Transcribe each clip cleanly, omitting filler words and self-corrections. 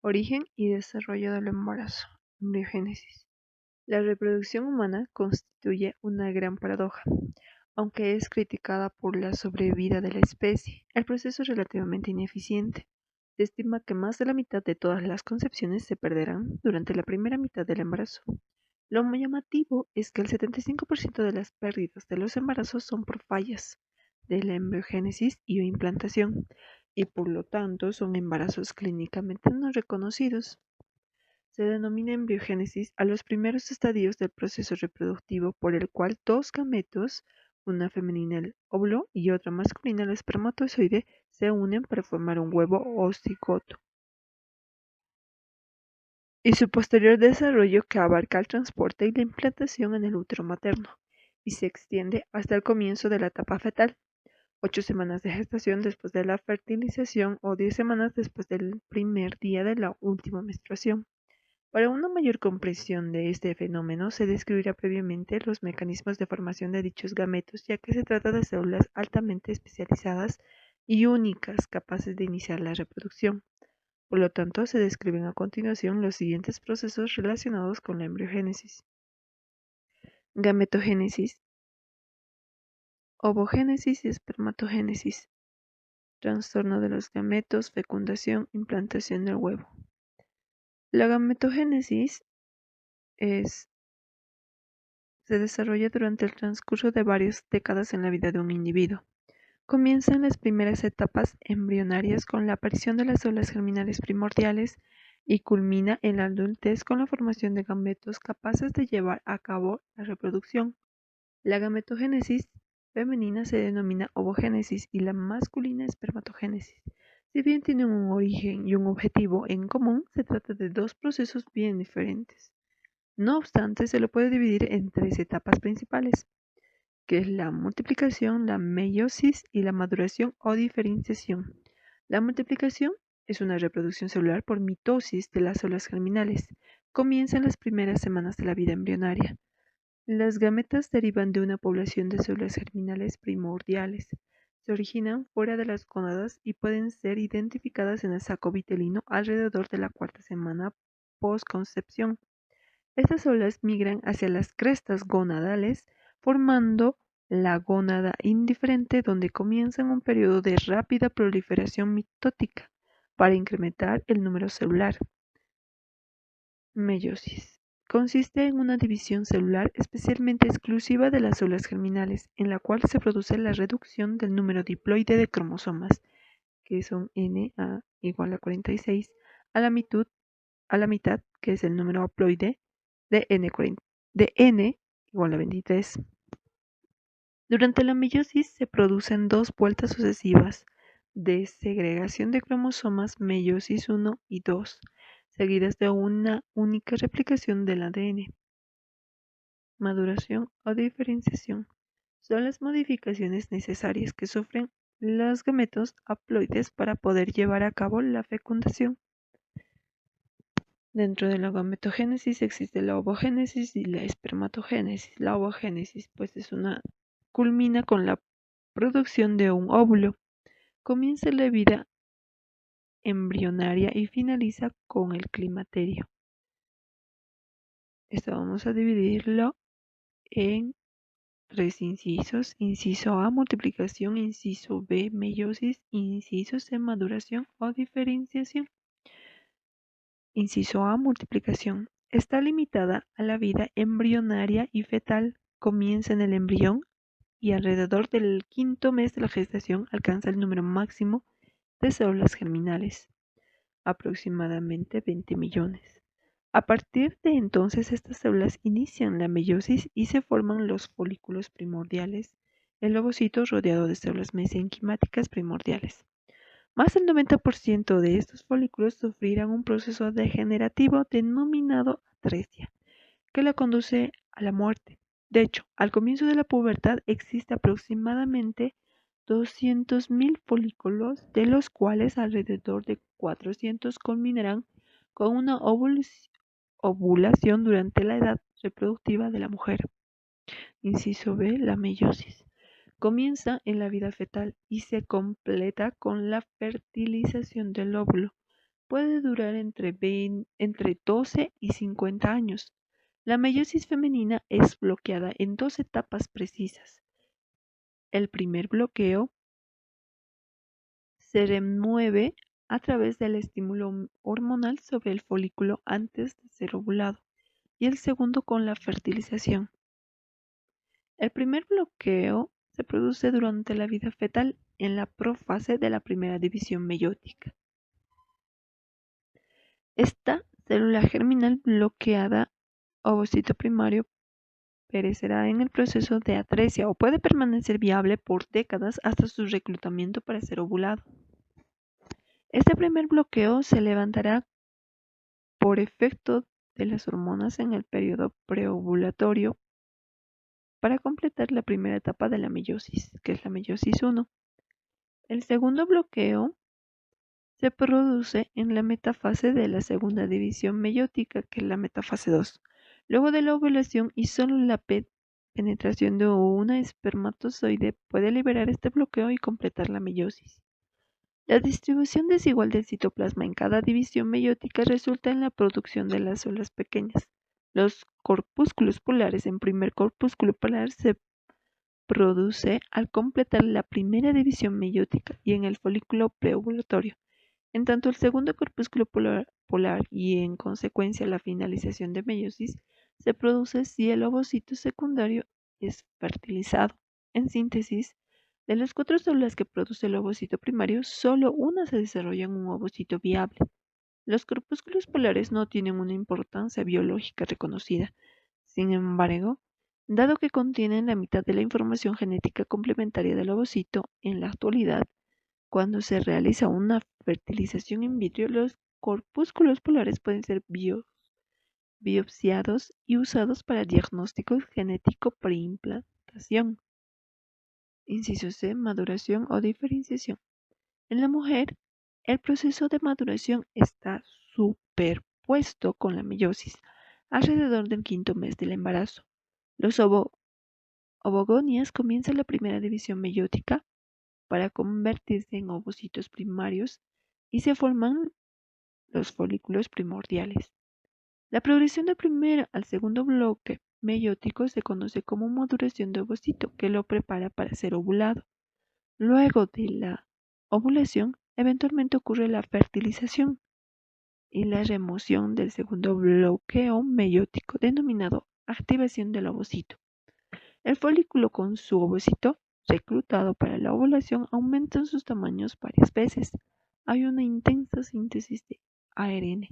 Origen y desarrollo del embarazo. Embriogénesis. La reproducción humana constituye una gran paradoja. Aunque es criticada por la sobrevida de la especie, el proceso es relativamente ineficiente. Se estima que más de la mitad de todas las concepciones se perderán durante la primera mitad del embarazo. Lo muy llamativo es que el 75% de las pérdidas de los embarazos son por fallas de la embriogénesis y o implantación, y por lo tanto son embarazos clínicamente no reconocidos. Se denomina embriogénesis a los primeros estadios del proceso reproductivo por el cual dos gametos, una femenina el óvulo y otra masculina el espermatozoide, se unen para formar un huevo o cigoto, y su posterior desarrollo que abarca el transporte y la implantación en el útero materno, y se extiende hasta el comienzo de la etapa fetal, 8 semanas de gestación después de la fertilización o 10 semanas después del primer día de la última menstruación. Para una mayor comprensión de este fenómeno, se describirá previamente los mecanismos de formación de dichos gametos, ya que se trata de células altamente especializadas y únicas capaces de iniciar la reproducción. Por lo tanto, se describen a continuación los siguientes procesos relacionados con la embriogénesis: gametogénesis, ovogénesis y espermatogénesis, trastorno de los gametos, fecundación, implantación del huevo. La gametogénesis se desarrolla durante el transcurso de varias décadas en la vida de un individuo. Comienza en las primeras etapas embrionarias con la aparición de las células germinales primordiales y culmina en la adultez con la formación de gametos capaces de llevar a cabo la reproducción. La gametogénesis femenina se denomina ovogénesis y la masculina espermatogénesis. Si bien tienen un origen y un objetivo en común, se trata de dos procesos bien diferentes. No obstante, se lo puede dividir en tres etapas principales, que es la multiplicación, la meiosis y la maduración o diferenciación. La multiplicación es una reproducción celular por mitosis de las células germinales. Comienza en las primeras semanas de la vida embrionaria. Las gametas derivan de una población de células germinales primordiales. Se originan fuera de las gónadas y pueden ser identificadas en el saco vitelino alrededor de la cuarta semana postconcepción. Estas células migran hacia las crestas gonadales, formando la gónada indiferente, donde comienzan un periodo de rápida proliferación mitótica para incrementar el número celular. Meiosis. Consiste en una división celular especialmente exclusiva de las células germinales, en la cual se produce la reducción del número diploide de cromosomas, que son N igual a 46, a la mitad, que es el número haploide, de N igual a 23. Durante la meiosis se producen dos vueltas sucesivas de segregación de cromosomas, meiosis 1 y 2, seguidas de una única replicación del ADN. Maduración o diferenciación son las modificaciones necesarias que sufren los gametos haploides para poder llevar a cabo la fecundación. Dentro de la gametogénesis existe la ovogénesis y la espermatogénesis. La ovogénesis culmina con la producción de un óvulo. Comienza la vida embrionaria y finaliza con el climaterio. Esto vamos a dividirlo en tres incisos: inciso A, multiplicación; inciso B, meiosis; inciso C, maduración o diferenciación. Inciso A, multiplicación. Está limitada a la vida embrionaria y fetal. Comienza en el embrión y alrededor del quinto mes de la gestación alcanza el número máximo de células germinales, aproximadamente 20 millones. A partir de entonces, estas células inician la meiosis y se forman los folículos primordiales, el ovocito rodeado de células mesenquimáticas primordiales. Más del 90% de estos folículos sufrirán un proceso degenerativo denominado atresia, que la conduce a la muerte. De hecho, al comienzo de la pubertad existe aproximadamente 200.000 folículos, de los cuales alrededor de 400 culminarán con una ovulación durante la edad reproductiva de la mujer. Inciso B, la meiosis. Comienza en la vida fetal y se completa con la fertilización del óvulo. puede durar entre 12 y 50 años. La meiosis femenina es bloqueada en dos etapas precisas. El primer bloqueo se remueve a través del estímulo hormonal sobre el folículo antes de ser ovulado y el segundo con la fertilización. El primer bloqueo se produce durante la vida fetal en la profase de la primera división meiótica. Esta célula germinal bloqueada, ovocito primario, perecerá en el proceso de atresia o puede permanecer viable por décadas hasta su reclutamiento para ser ovulado. Este primer bloqueo se levantará por efecto de las hormonas en el periodo preovulatorio para completar la primera etapa de la meiosis, que es la meiosis 1. El segundo bloqueo se produce en la metafase de la segunda división meiótica, que es la metafase 2, luego de la ovulación, y solo la penetración de una espermatozoide puede liberar este bloqueo y completar la meiosis. La distribución desigual del citoplasma en cada división meiótica resulta en la producción de las células pequeñas. Los corpúsculos polares en primer corpúsculo polar se produce al completar la primera división meiótica y en el folículo preovulatorio. En tanto, el segundo corpúsculo polar y en consecuencia la finalización de meiosis se produce si el ovocito secundario es fertilizado. En síntesis, de las 4 células que produce el ovocito primario, solo una se desarrolla en un ovocito viable. Los corpúsculos polares no tienen una importancia biológica reconocida. Sin embargo, dado que contienen la mitad de la información genética complementaria del ovocito, en la actualidad, cuando se realiza una fertilización in vitro, los corpúsculos polares pueden ser biopsiados y usados para diagnóstico genético preimplantación. Inciso C. Maduración o diferenciación. En la mujer, el proceso de maduración está superpuesto con la meiosis alrededor del quinto mes del embarazo. Los ovogonias comienzan la primera división meiótica para convertirse en ovocitos primarios y se forman los folículos primordiales. La progresión del primer al segundo bloque meiótico se conoce como maduración de ovocito, que lo prepara para ser ovulado. Luego de la ovulación, eventualmente ocurre la fertilización y la remoción del segundo bloqueo meiótico, denominado activación del ovocito. El folículo con su ovocito reclutado para la ovulación aumentan sus tamaños varias veces. Hay una intensa síntesis de ARN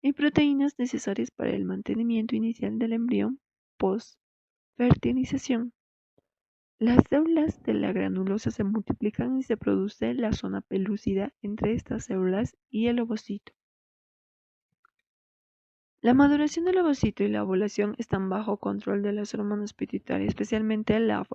y proteínas necesarias para el mantenimiento inicial del embrión post-fertilización. Las células de la granulosa se multiplican y se produce la zona pelúcida entre estas células y el ovocito. La maduración del ovocito y la ovulación están bajo control de las hormonas pituitarias, especialmente la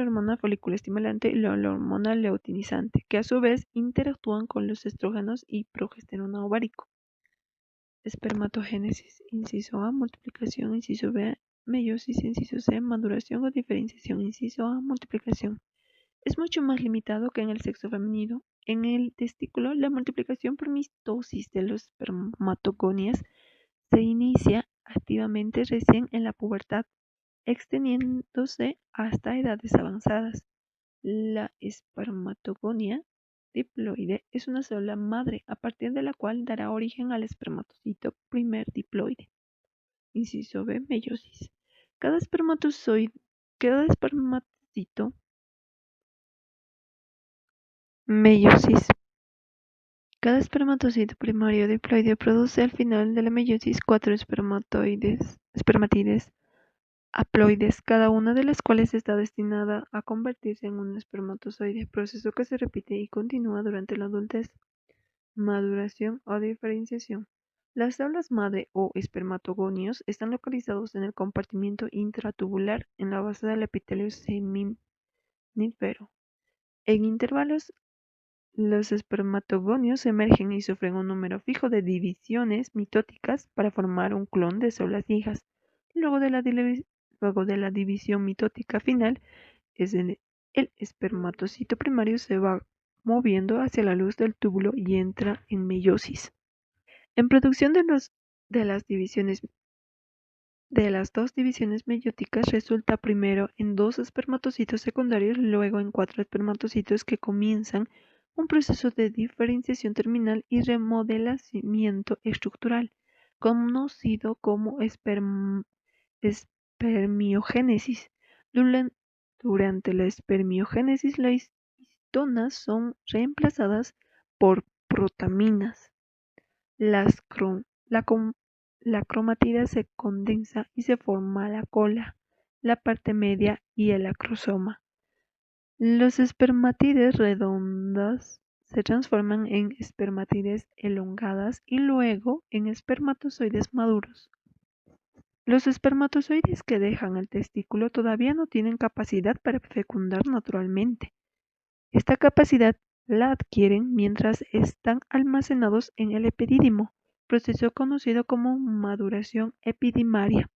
hormona folículo estimulante y la hormona luteinizante, que a su vez interactúan con los estrógenos y progesterona ovárico. Espermatogénesis, inciso A, multiplicación, inciso B, meiosis, inciso C, maduración o diferenciación, inciso A, multiplicación. Es mucho más limitado que en el sexo femenino. En el testículo, la multiplicación por mitosis de los espermatogonias se inicia activamente recién en la pubertad, extendiéndose hasta edades avanzadas. La espermatogonia diploide es una célula madre a partir de la cual dará origen al espermatocito primer diploide. Inciso B, meiosis. Cada espermatocito meiosis. Cada espermatocito primario diploide produce al final de la meiosis 4 espermatides haploides, cada una de las cuales está destinada a convertirse en un espermatozoide, proceso que se repite y continúa durante la adultez. Maduración o diferenciación. Las células madre o espermatogonios están localizados en el compartimiento intratubular en la base del epitelio seminífero. En intervalos, los espermatogonios emergen y sufren un número fijo de divisiones mitóticas para formar un clon de células hijas. Luego de la división mitótica final, el espermatocito primario se va moviendo hacia la luz del túbulo y entra en meiosis. En producción de las dos divisiones meióticas resulta primero en 2 espermatocitos secundarios, luego en 4 espermatocitos que comienzan un proceso de diferenciación terminal y remodelamiento estructural, conocido como espermiogénesis. Durante la espermiogénesis, las histonas son reemplazadas por protaminas. La cromatida se condensa y se forma la cola, la parte media y el acrosoma. Los espermátides redondas se transforman en espermátides elongadas y luego en espermatozoides maduros. Los espermatozoides que dejan el testículo todavía no tienen capacidad para fecundar naturalmente. Esta capacidad la adquieren mientras están almacenados en el epidídimo, proceso conocido como maduración epidimaria.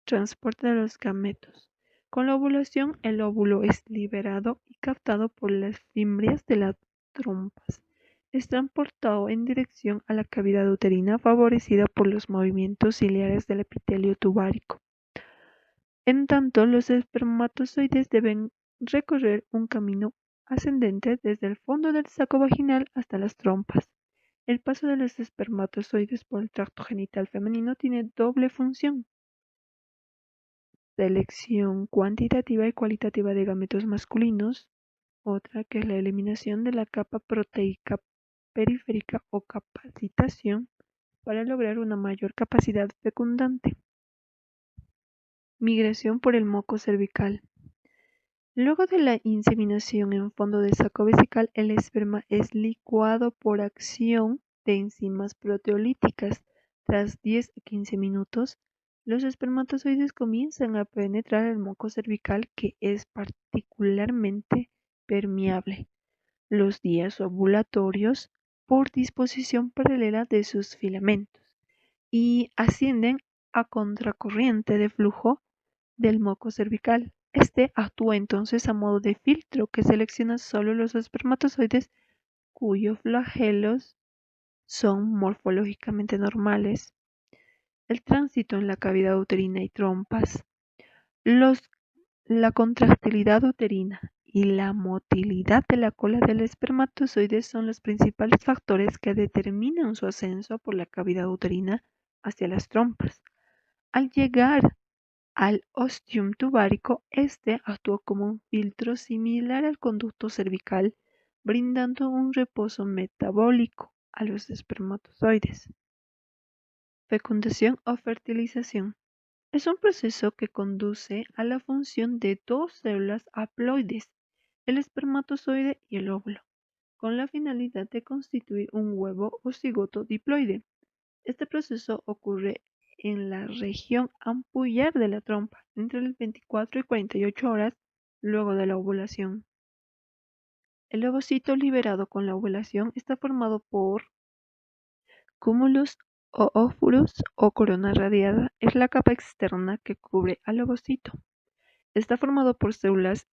Transporte de los gametos. Con la ovulación, el óvulo es liberado y captado por las fimbrias de las trompas. Es transportado en dirección a la cavidad uterina, favorecida por los movimientos ciliares del epitelio tubárico. En tanto, los espermatozoides deben recorrer un camino ascendente desde el fondo del saco vaginal hasta las trompas. El paso de los espermatozoides por el tracto genital femenino tiene doble función: selección cuantitativa y cualitativa de gametos masculinos, otra que es la eliminación de la capa proteica periférica o capacitación para lograr una mayor capacidad fecundante. Migración por el moco cervical. Luego de la inseminación en fondo de saco vesical, el esperma es licuado por acción de enzimas proteolíticas. Tras 10 a 15 minutos, los espermatozoides comienzan a penetrar el moco cervical, que es particularmente permeable los días ovulatorios por disposición paralela de sus filamentos, y ascienden a contracorriente de flujo del moco cervical. Este actúa entonces a modo de filtro que selecciona solo los espermatozoides cuyos flagelos son morfológicamente normales. El tránsito en la cavidad uterina y trompas. La contractilidad uterina y la motilidad de la cola del espermatozoide son los principales factores que determinan su ascenso por la cavidad uterina hacia las trompas. Al llegar al ostium tubárico, este actúa como un filtro similar al conducto cervical, brindando un reposo metabólico a los espermatozoides. Fecundación o fertilización. Es un proceso que conduce a la función de dos células haploides, el espermatozoide y el óvulo, con la finalidad de constituir un huevo o cigoto diploide. Este proceso ocurre en la región ampullar de la trompa, entre las 24 y 48 horas luego de la ovulación. El ovocito liberado con la ovulación está formado por cúmulos o óvulos o corona radiada. Es la capa externa que cubre al ovocito. Está formado por células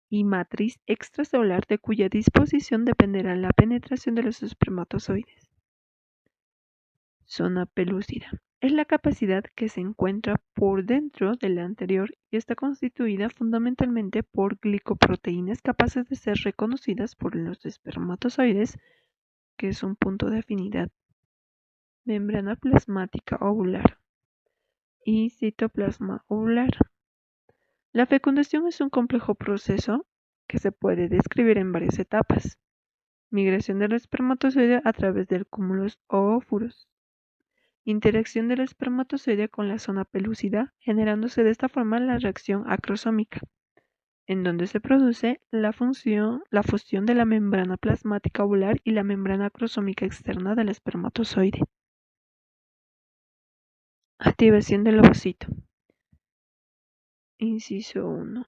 y matriz extracelular, de cuya disposición dependerá la penetración de los espermatozoides. Zona pelúcida. Es la capacidad que se encuentra por dentro de la anterior y está constituida fundamentalmente por glicoproteínas capaces de ser reconocidas por los espermatozoides, que es un punto de afinidad. Membrana plasmática ovular y citoplasma ovular. La fecundación es un complejo proceso que se puede describir en varias etapas. Migración del espermatozoide a través del cúmulos o óvulos. Interacción del espermatozoide con la zona pelúcida, generándose de esta forma la reacción acrosómica, en donde se produce la fusión de la membrana plasmática ovular y la membrana acrosómica externa del espermatozoide. Activación del ovocito. Inciso 1.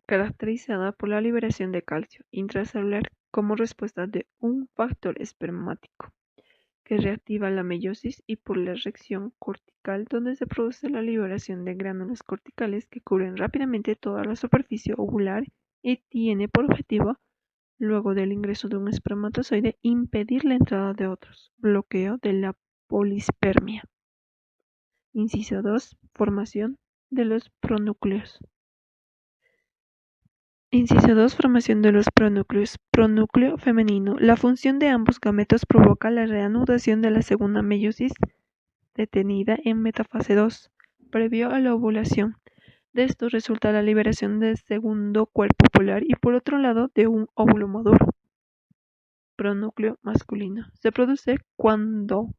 Caracterizada por la liberación de calcio intracelular como respuesta de un factor espermático que reactiva la meiosis, y por la reacción cortical, donde se produce la liberación de gránulos corticales que cubren rápidamente toda la superficie ovular y tiene por objetivo luego del ingreso de un espermatozoide, impedir la entrada de otros, bloqueo de la polispermia. Inciso 2. Formación de los pronúcleos. Inciso 2. Formación de los pronúcleos. Pronúcleo femenino. La función de ambos gametos provoca la reanudación de la segunda meiosis detenida en metafase 2, previo a la ovulación. De esto resulta la liberación del segundo cuerpo polar y por otro lado de un óvulo maduro. Pronúcleo masculino. Se produce cuando,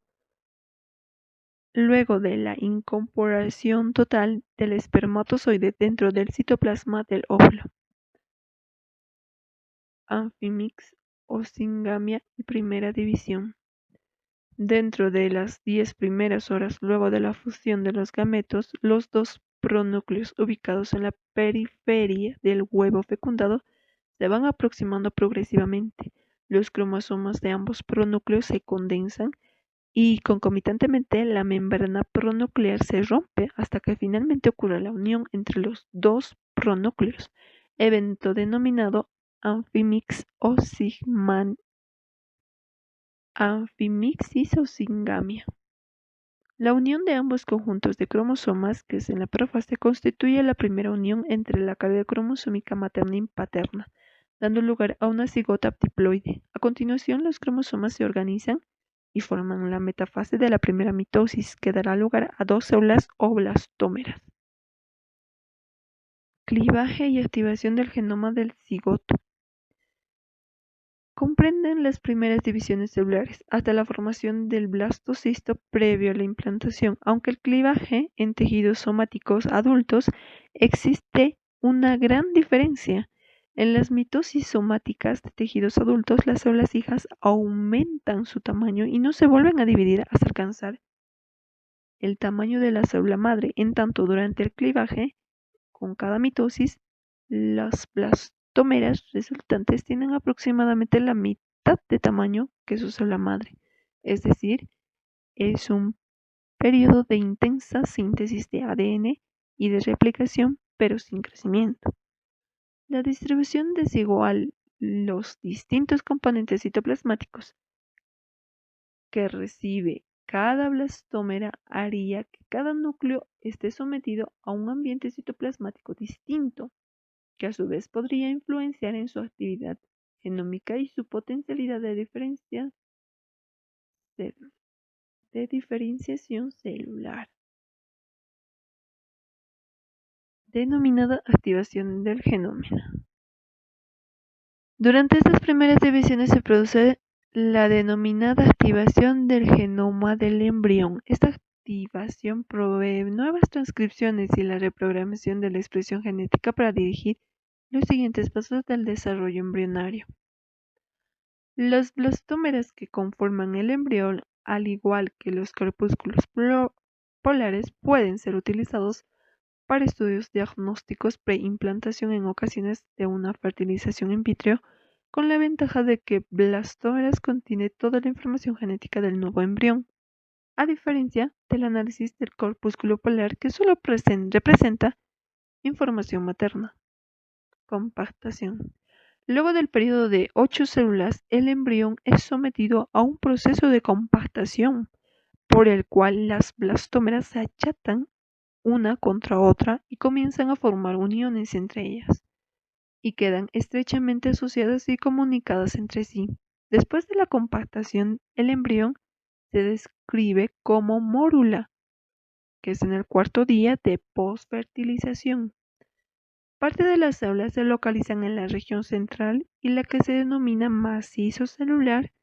luego de la incorporación total del espermatozoide dentro del citoplasma del óvulo, Amphimix o singamia y primera división. Dentro de las 10 primeras horas luego de la fusión de los gametos, los dos pronúcleos ubicados en la periferia del huevo fecundado se van aproximando progresivamente. Los cromosomas de ambos pronúcleos se condensan y concomitantemente la membrana pronuclear se rompe hasta que finalmente ocurre la unión entre los dos pronúcleos, evento denominado amphimix o amphimixis o singamia. La unión de ambos conjuntos de cromosomas, que es en la profase, constituye la primera unión entre la carga cromosómica materna y paterna, dando lugar a una cigota diploide. A continuación, los cromosomas se organizan y forman la metafase de la primera mitosis, que dará lugar a dos células o blastómeras. Clivaje y activación del genoma del cigoto. Comprenden las primeras divisiones celulares hasta la formación del blastocisto previo a la implantación. Aunque el clivaje en tejidos somáticos adultos existe una gran diferencia. En las mitosis somáticas de tejidos adultos, las células hijas aumentan su tamaño y no se vuelven a dividir hasta alcanzar el tamaño de la célula madre. En tanto, durante el clivaje, con cada mitosis, las blastómeras resultantes tienen aproximadamente la mitad de tamaño que su célula madre. Es decir, es un periodo de intensa síntesis de ADN y de replicación, pero sin crecimiento. La distribución desigual los distintos componentes citoplasmáticos que recibe cada blastómera haría que cada núcleo esté sometido a un ambiente citoplasmático distinto, que a su vez podría influenciar en su actividad genómica y su potencialidad de diferenciación celular, denominada activación del genoma. Durante estas primeras divisiones se produce la denominada activación del genoma del embrión. Esta activación provee nuevas transcripciones y la reprogramación de la expresión genética para dirigir los siguientes pasos del desarrollo embrionario. Las blastómeras que conforman el embrión, al igual que los corpúsculos polares, pueden ser utilizados para estudios diagnósticos preimplantación en ocasiones de una fertilización in vitro, con la ventaja de que blastómeras contiene toda la información genética del nuevo embrión, a diferencia del análisis del corpúsculo polar que solo representa información materna. Compactación. Luego del periodo de 8 células, el embrión es sometido a un proceso de compactación, por el cual las blastómeras se achatan una contra otra y comienzan a formar uniones entre ellas, y quedan estrechamente asociadas y comunicadas entre sí. Después de la compactación, el embrión se describe como mórula, que es en el cuarto día de posfertilización. Parte de las células se localizan en la región central y la que se denomina macizo celular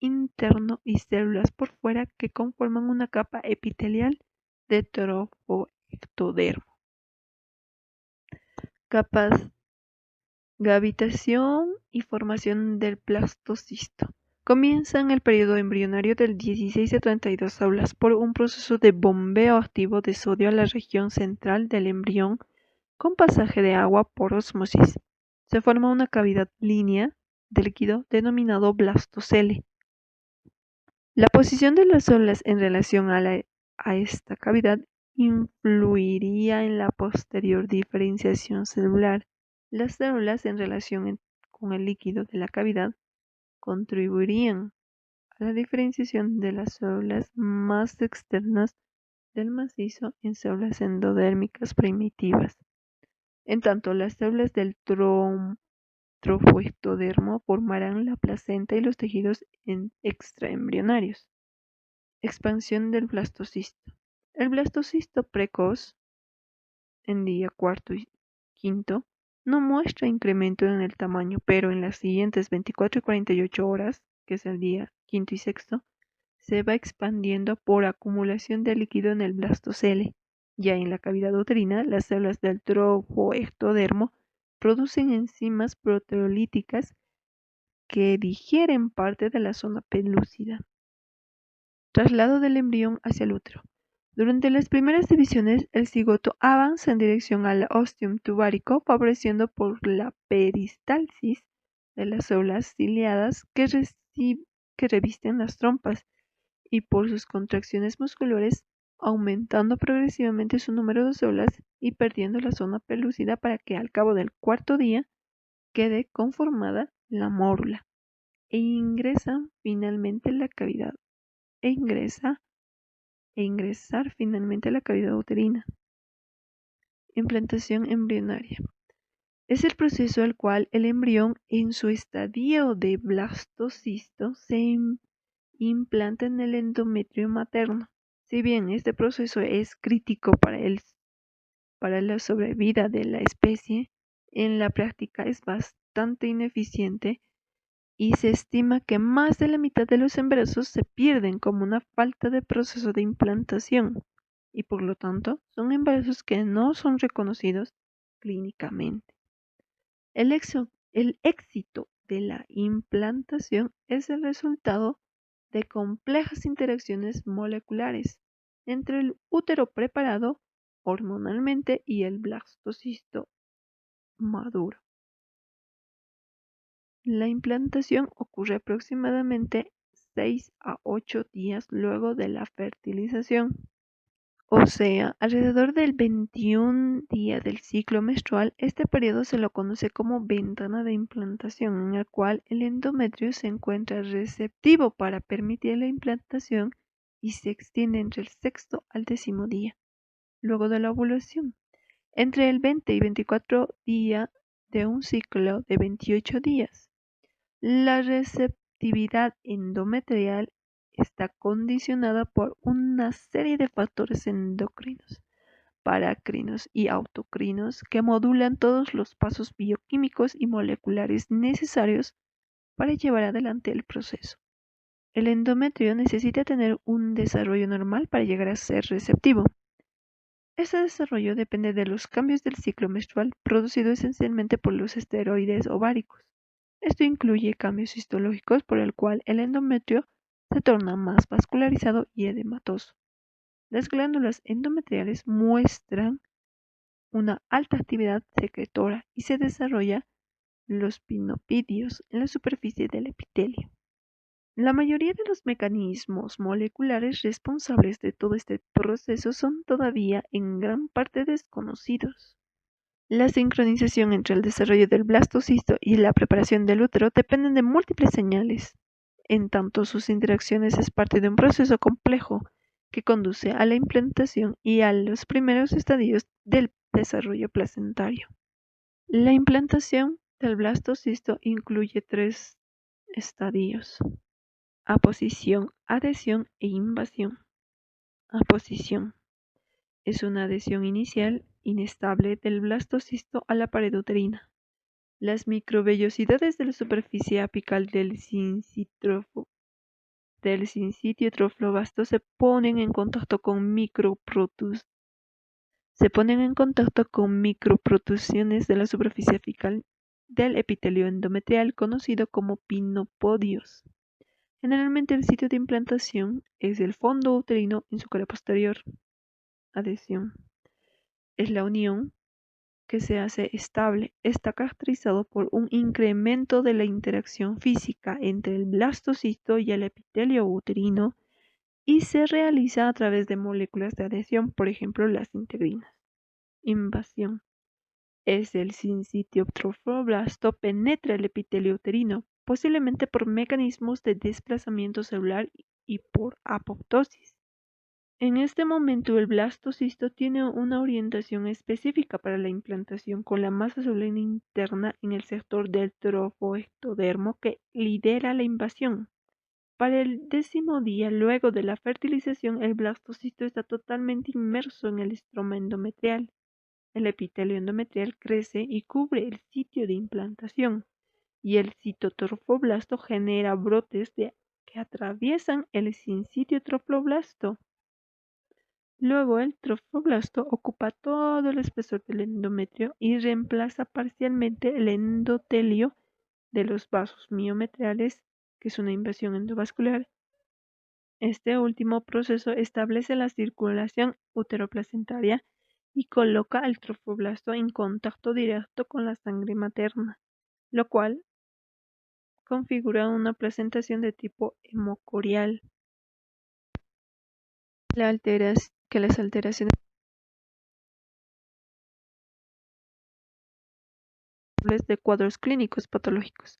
interno y células por fuera que conforman una capa epitelial de trofoectodermo. Capas gavitación y formación del blastocisto. Comienzan el periodo embrionario del 16 a 32 células por un proceso de bombeo activo de sodio a la región central del embrión con pasaje de agua por ósmosis. Se forma una cavidad línea de líquido denominado blastocele. La posición de las células en relación a esta cavidad influiría en la posterior diferenciación celular. Las células en relación con el líquido de la cavidad contribuirían a la diferenciación de las células más externas del macizo en células endodérmicas primitivas. En tanto, las células del trofoectodermo formarán la placenta y los tejidos extraembrionarios. Expansión del blastocisto. El blastocisto precoz, en día cuarto y quinto, no muestra incremento en el tamaño, pero en las siguientes 24 y 48 horas, que es el día quinto y sexto, se va expandiendo por acumulación de líquido en el blastocele. Ya en la cavidad uterina, las células del trofoectodermo producen enzimas proteolíticas que digieren parte de la zona pelúcida. Traslado del embrión hacia el útero. Durante las primeras divisiones, el cigoto avanza en dirección al ostium tubárico, favoreciendo por la peristalsis de las células ciliadas que revisten las trompas y por sus contracciones musculares, aumentando progresivamente su número de células y perdiendo la zona pelúcida para que al cabo del cuarto día quede conformada la mórula e ingresar finalmente a la cavidad uterina. Implantación embrionaria. Es el proceso al cual el embrión en su estadio de blastocisto se implanta en el endometrio materno. Si bien este proceso es crítico para la sobrevida de la especie, en la práctica es bastante ineficiente y se estima que más de la mitad de los embarazos se pierden como una falta de proceso de implantación y por lo tanto son embarazos que no son reconocidos clínicamente. El éxito de la implantación es el resultado de complejas interacciones moleculares entre el útero preparado hormonalmente y el blastocisto maduro. La implantación ocurre aproximadamente 6 a 8 días luego de la fertilización, o sea, alrededor del 21 día del ciclo menstrual. Este periodo se lo conoce como ventana de implantación, en el cual el endometrio se encuentra receptivo para permitir la implantación y se extiende entre el sexto al 10º día, luego de la ovulación. Entre el 20 y 24 día de un ciclo de 28 días. La receptividad endometrial está condicionada por una serie de factores endocrinos, paracrinos y autocrinos que modulan todos los pasos bioquímicos y moleculares necesarios para llevar adelante el proceso. El endometrio necesita tener un desarrollo normal para llegar a ser receptivo. Este desarrollo depende de los cambios del ciclo menstrual producido esencialmente por los esteroides ováricos. Esto incluye cambios histológicos por el cual el endometrio se torna más vascularizado y edematoso. Las glándulas endometriales muestran una alta actividad secretora y se desarrolla los pinopídios en la superficie del epitelio. La mayoría de los mecanismos moleculares responsables de todo este proceso son todavía en gran parte desconocidos. La sincronización entre el desarrollo del blastocisto y la preparación del útero dependen de múltiples señales. En tanto, sus interacciones es parte de un proceso complejo que conduce a la implantación y a los primeros estadios del desarrollo placentario. La implantación del blastocisto incluye 3 estadios: aposición, adhesión e invasión. Aposición es una adhesión inicial inestable del blastocisto a la pared uterina. Las microvellosidades de la superficie apical del sincitio troflobasto se ponen en contacto con microprotusiones de la superficie apical del epitelio endometrial, conocido como pinopodios. Generalmente el sitio de implantación es el fondo uterino en su cara posterior. Adhesión es la unión que se hace estable. Está caracterizado por un incremento de la interacción física entre el blastocisto y el epitelio uterino y se realiza a través de moléculas de adhesión, por ejemplo las integrinas. Invasión es el sincitio trofoblasto penetra el epitelio uterino, posiblemente por mecanismos de desplazamiento celular y por apoptosis. En este momento el blastocisto tiene una orientación específica para la implantación con la masa celular interna en el sector del trofoectodermo que lidera la invasión. Para el 10.º día luego de la fertilización, el blastocisto está totalmente inmerso en el estroma endometrial. El epitelio endometrial crece y cubre el sitio de implantación, y el citotrofoblasto genera brotes que atraviesan el sincitio trofoblasto. Luego el trofoblasto ocupa todo el espesor del endometrio y reemplaza parcialmente el endotelio de los vasos miometriales, que es una invasión endovascular. Este último proceso establece la circulación uteroplacentaria y coloca al trofoblasto en contacto directo con la sangre materna, lo cual configura una placentación de tipo hemocorial. Las alteraciones de cuadros clínicos patológicos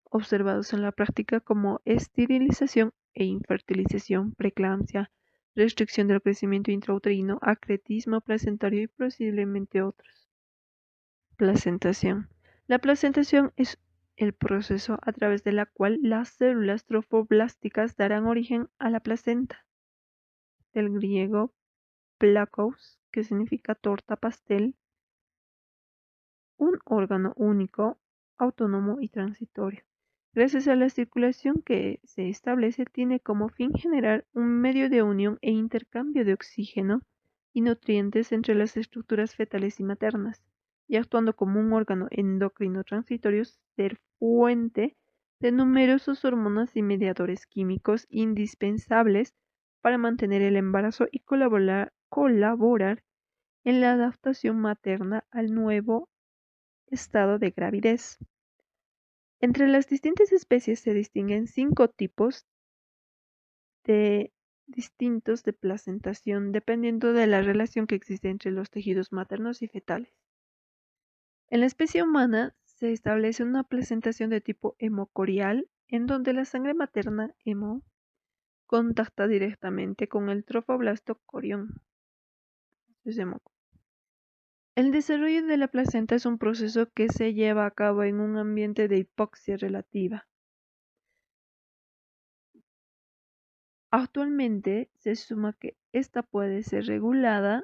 observados en la práctica como esterilización e infertilización, preeclampsia, restricción del crecimiento intrauterino, acretismo placentario y posiblemente otros. Placentación. La placentación es el proceso a través de la cual las células trofoblásticas darán origen a la placenta, del griego plakos, que significa torta pastel, un órgano único, autónomo y transitorio. Gracias a la circulación que se establece, tiene como fin generar un medio de unión e intercambio de oxígeno y nutrientes entre las estructuras fetales y maternas, y actuando como un órgano endocrino transitorio, ser fuente de numerosos hormonas y mediadores químicos indispensables para mantener el embarazo y colaborar en la adaptación materna al nuevo estado de gravidez. Entre las distintas especies se distinguen 5 tipos distintos de placentación dependiendo de la relación que existe entre los tejidos maternos y fetales. En la especie humana se establece una placentación de tipo hemocorial en donde la sangre materna hemo contacta directamente con el trofoblasto corión. El desarrollo de la placenta es un proceso que se lleva a cabo en un ambiente de hipoxia relativa. Actualmente se suma que esta puede ser regulada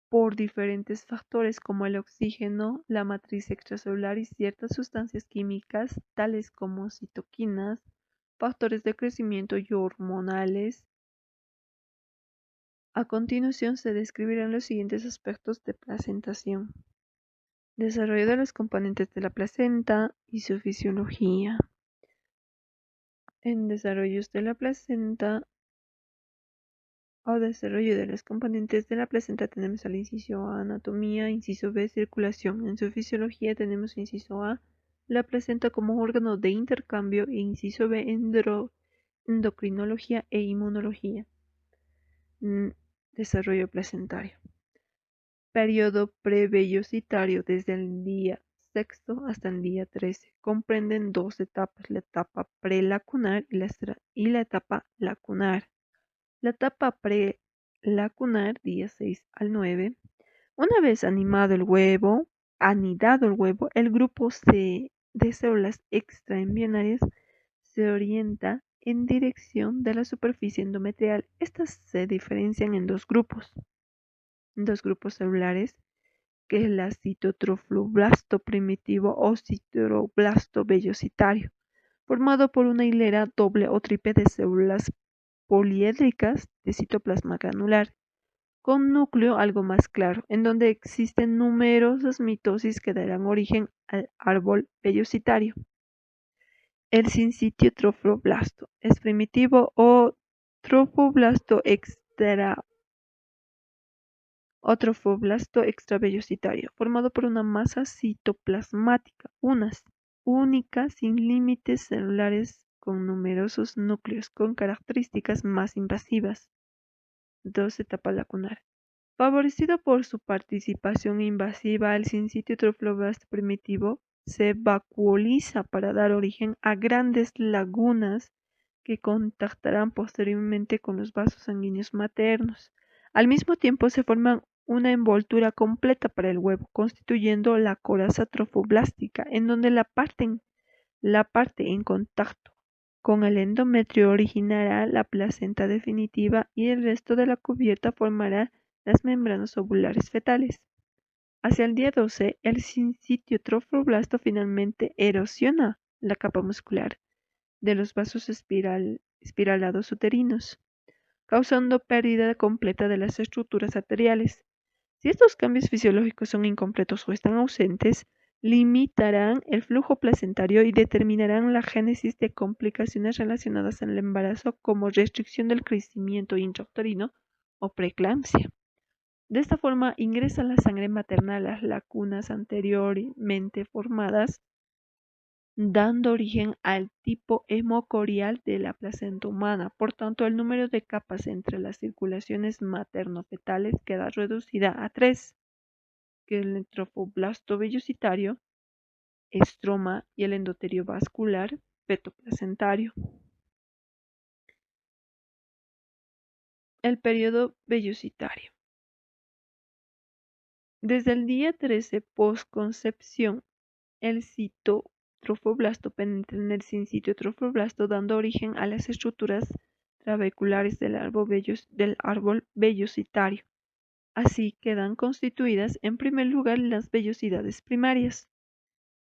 por diferentes factores como el oxígeno, la matriz extracelular y ciertas sustancias químicas tales como citoquinas, factores de crecimiento y hormonales. A continuación se describirán los siguientes aspectos de placentación. Desarrollo de los componentes de la placenta y su fisiología. En desarrollos de la placenta o desarrollo de los componentes de la placenta tenemos al inciso A, anatomía, inciso B, circulación. En su fisiología tenemos inciso A, la placenta como órgano de intercambio e inciso B, endocrinología e inmunología. Desarrollo placentario. Periodo prevellocitario desde el día sexto hasta el día 13. Comprenden 2 etapas, la etapa prelacunar y la etapa lacunar. La etapa prelacunar, día 6 al 9. Una vez anidado el huevo, el grupo de células extraembrionarias se orienta en dirección de la superficie endometrial. Estas se diferencian en dos grupos celulares, que es la citotrofoblasto primitivo o citroblasto vellocitario, formado por una hilera doble o triple de células poliédricas de citoplasma granular, con núcleo algo más claro, en donde existen numerosas mitosis que darán origen al árbol vellocitario. El sincitio trofoblasto es primitivo o trofoblasto extravellocitario, formado por una masa citoplasmática, única sin límites celulares con numerosos núcleos con características más invasivas. 2. Etapa lacunar. Favorecido por su participación invasiva, el sincitio trofoblasto primitivo se vacuoliza para dar origen a grandes lagunas que contactarán posteriormente con los vasos sanguíneos maternos. Al mismo tiempo se forma una envoltura completa para el huevo, constituyendo la coraza trofoblástica, en donde la parte en contacto con el endometrio originará la placenta definitiva y el resto de la cubierta formará las membranas ovulares fetales. Hacia el día 12, el sincitio trofoblasto finalmente erosiona la capa muscular de los vasos espiralados uterinos, causando pérdida completa de las estructuras arteriales. Si estos cambios fisiológicos son incompletos o están ausentes, limitarán el flujo placentario y determinarán la génesis de complicaciones relacionadas al embarazo como restricción del crecimiento intrauterino o preeclampsia. De esta forma ingresa la sangre materna a las lagunas anteriormente formadas, dando origen al tipo hemocorial de la placenta humana. Por tanto, el número de capas entre las circulaciones materno-fetales queda reducida a 3, que es el trofoblasto vellocitario, estroma y el endotelio vascular fetoplacentario. El periodo vellocitario. Desde el día 13 postconcepción, el citotrofoblasto penetra en el sincitio trofoblasto, dando origen a las estructuras trabeculares del árbol vellocitario. Así quedan constituidas en primer lugar las vellosidades primarias.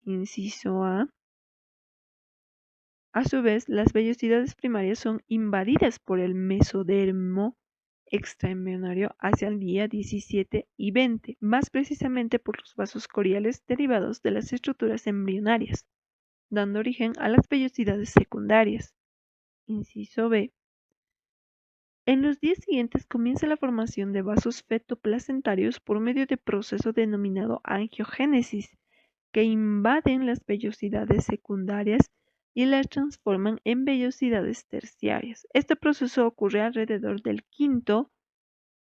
Inciso A. A su vez, las vellosidades primarias son invadidas por el mesodermo extraembrionario hacia el día 17 y 20, más precisamente por los vasos coriales derivados de las estructuras embrionarias, dando origen a las vellosidades secundarias. Inciso B. En los días siguientes comienza la formación de vasos fetoplacentarios por medio de proceso denominado angiogénesis, que invaden las vellosidades secundarias y las transforman en vellosidades terciarias. Este proceso ocurre alrededor del quinto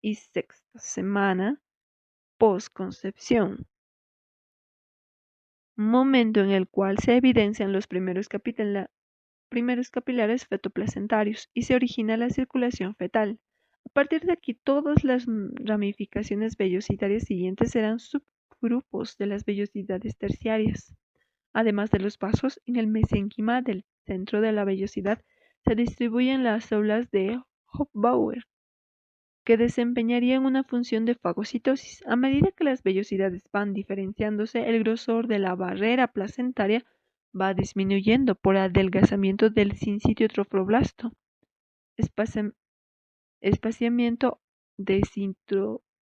y sexta semana postconcepción, momento en el cual se evidencian los primeros capilares fetoplacentarios y se origina la circulación fetal. A partir de aquí, todas las ramificaciones vellositarias siguientes serán subgrupos de las vellosidades terciarias. Además de los vasos, en el mesenquima del centro de la vellosidad se distribuyen las células de Hofbauer, que desempeñarían una función de fagocitosis. A medida que las vellosidades van diferenciándose, el grosor de la barrera placentaria va disminuyendo por adelgazamiento del sincitio trofoblasto, espaciamiento de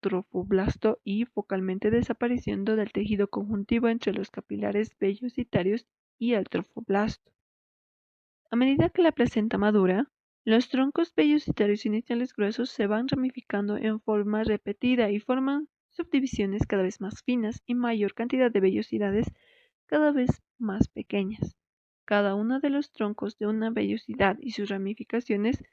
trofoblasto y focalmente desapareciendo del tejido conjuntivo entre los capilares vellositarios y el trofoblasto. A medida que la placenta madura, los troncos vellositarios iniciales gruesos se van ramificando en forma repetida y forman subdivisiones cada vez más finas y mayor cantidad de vellosidades cada vez más pequeñas. Cada uno de los troncos de una vellosidad y sus ramificaciones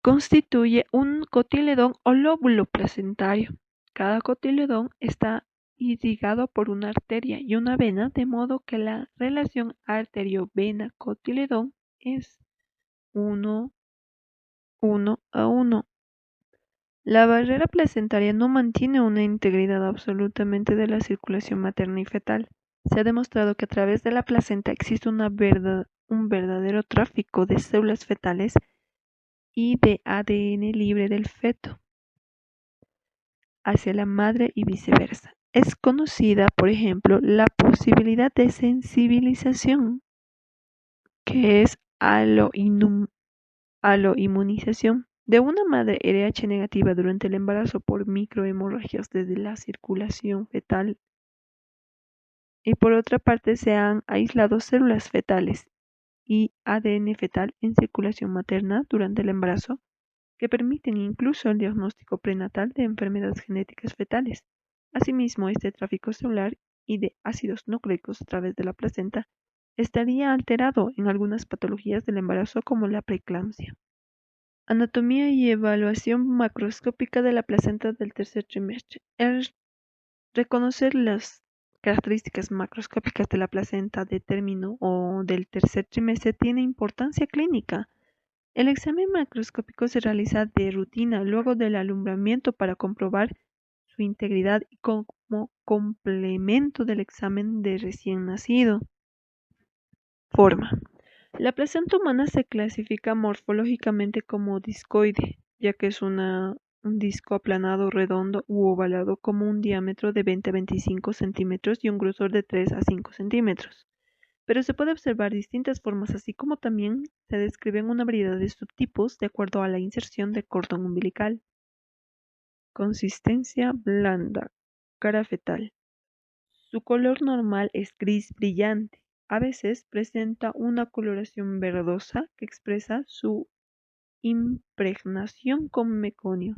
constituye un cotiledón o lóbulo placentario. Cada cotiledón está irrigado por una arteria y una vena, de modo que la relación arterio-vena-cotiledón es 1:1. La barrera placentaria no mantiene una integridad absolutamente de la circulación materna y fetal. Se ha demostrado que a través de la placenta existe un verdadero tráfico de células fetales y de ADN libre del feto hacia la madre y viceversa. Es conocida, por ejemplo, la posibilidad de sensibilización, que es aloinmunización, de una madre RH negativa durante el embarazo por microhemorragias desde la circulación fetal. Y por otra parte se han aislado células fetales y ADN fetal en circulación materna durante el embarazo, que permiten incluso el diagnóstico prenatal de enfermedades genéticas fetales. Asimismo, este tráfico celular y de ácidos nucleicos a través de la placenta estaría alterado en algunas patologías del embarazo como la preeclampsia. Anatomía y evaluación macroscópica de la placenta del tercer trimestre. El reconocer las características macroscópicas de la placenta de término o del tercer trimestre tiene importancia clínica. El examen macroscópico se realiza de rutina luego del alumbramiento para comprobar su integridad y como complemento del examen de recién nacido. Forma. La placenta humana se clasifica morfológicamente como discoide, ya que es un disco aplanado, redondo u ovalado con un diámetro de 20 a 25 centímetros y un grosor de 3 a 5 centímetros. Pero se puede observar distintas formas, así como también se describen una variedad de subtipos de acuerdo a la inserción del cordón umbilical. Consistencia blanda. Cara fetal. Su color normal es gris brillante. A veces presenta una coloración verdosa que expresa su impregnación con meconio.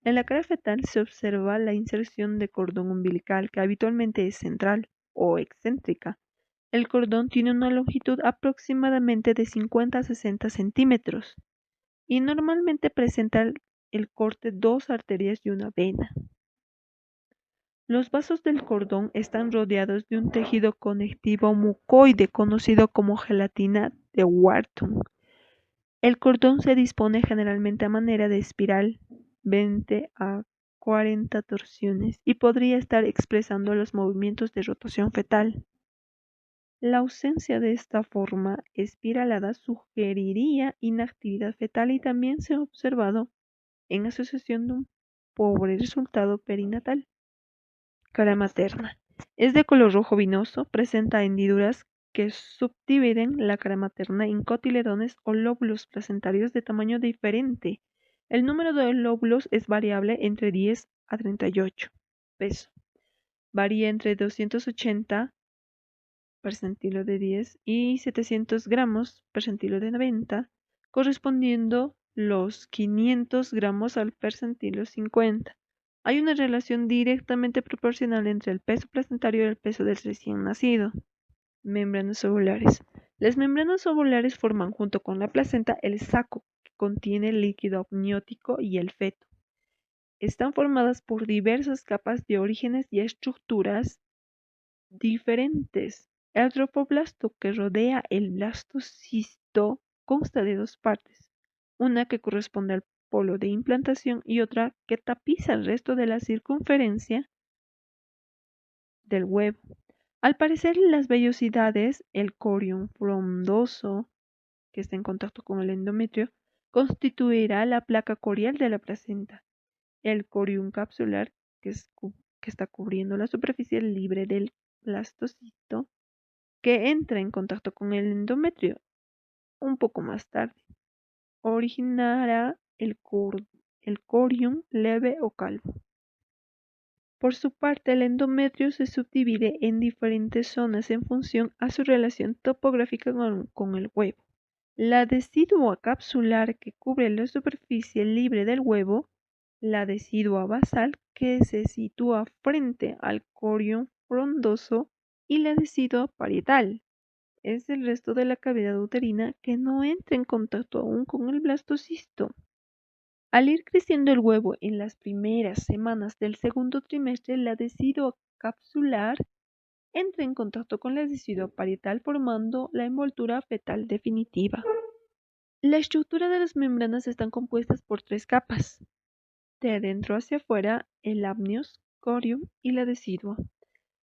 En la cara fetal se observa la inserción de cordón umbilical, que habitualmente es central o excéntrica. El cordón tiene una longitud aproximadamente de 50 a 60 centímetros y normalmente presenta el corte dos arterias y una vena. Los vasos del cordón están rodeados de un tejido conectivo mucoide conocido como gelatina de Wharton. El cordón se dispone generalmente a manera de espiral, 20 a 40 torsiones, y podría estar expresando los movimientos de rotación fetal. La ausencia de esta forma espiralada sugeriría inactividad fetal y también se ha observado en asociación de un pobre resultado perinatal. Cara materna. Es de color rojo vinoso, presenta hendiduras que subdividen la cara materna en cotiledones o lóbulos placentarios de tamaño diferente. El número de lóbulos es variable entre 10 a 38. Peso. Varía entre 280 percentilo de 10 y 700 gramos percentilo de 90, correspondiendo los 500 gramos al percentilo 50. Hay una relación directamente proporcional entre el peso placentario y el peso del recién nacido. Membranas ovulares. Las membranas ovulares forman junto con la placenta el saco que contiene el líquido amniótico y el feto. Están formadas por diversas capas de orígenes y estructuras diferentes. El tropoblasto que rodea el blastocisto consta de dos partes, una que corresponde al polo de implantación y otra que tapiza el resto de la circunferencia del huevo. Al parecer, las vellosidades, el corium frondoso, que está en contacto con el endometrio, constituirá la placa corial de la placenta. El corium capsular, que está cubriendo la superficie libre del blastocisto, que entra en contacto con el endometrio un poco más tarde, originará el corium leve o calvo. Por su parte, el endometrio se subdivide en diferentes zonas en función a su relación topográfica con el huevo. La decidua capsular que cubre la superficie libre del huevo, la decidua basal que se sitúa frente al corium frondoso y la decidua parietal es el resto de la cavidad uterina que no entra en contacto aún con el blastocisto. Al ir creciendo el huevo en las primeras semanas del segundo trimestre, la decidua capsular entra en contacto con la decidua parietal formando la envoltura fetal definitiva. La estructura de las membranas están compuestas por tres capas. De adentro hacia afuera, el amnios, corium y la decidua.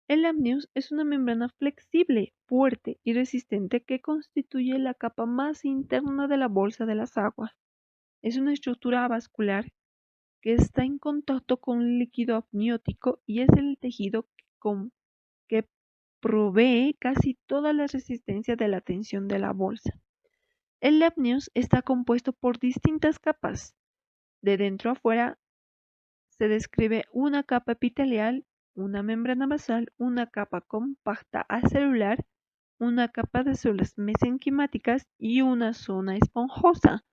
El amnios es una membrana flexible, fuerte y resistente que constituye la capa más interna de la bolsa de las aguas. Es una estructura avascular que está en contacto con el líquido amniótico y es el tejido que provee casi toda la resistencia de la tensión de la bolsa. El amnios está compuesto por distintas capas. De dentro a afuera se describe una capa epitelial, una membrana basal, una capa compacta acelular, una capa de células mesenquimáticas y una zona esponjosa,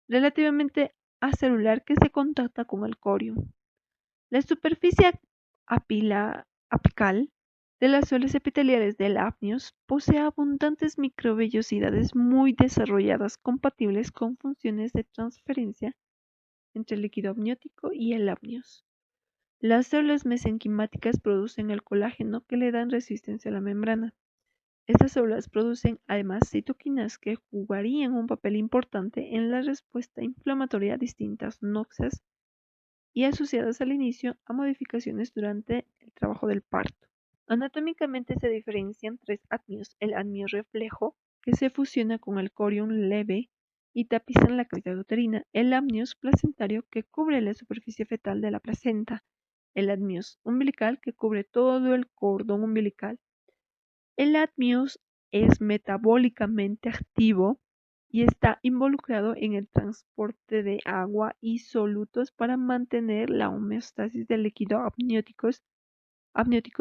relativamente acelular que se contacta con el corium. La superficie apical de las células epiteliales del amnios posee abundantes microvellosidades muy desarrolladas compatibles con funciones de transferencia entre el líquido amniótico y el amnios. Las células mesenquimáticas producen el colágeno que le dan resistencia a la membrana. Estas células producen además citoquinas que jugarían un papel importante en la respuesta inflamatoria a distintas noxias y asociadas al inicio a modificaciones durante el trabajo del parto. Anatómicamente se diferencian tres amnios: el amnio reflejo, que se fusiona con el corión leve y tapizan la cavidad uterina; el amnios placentario, que cubre la superficie fetal de la placenta; el amnios umbilical, que cubre todo el cordón umbilical. El amnios es metabólicamente activo y está involucrado en el transporte de agua y solutos para mantener la homeostasis del líquido amniótico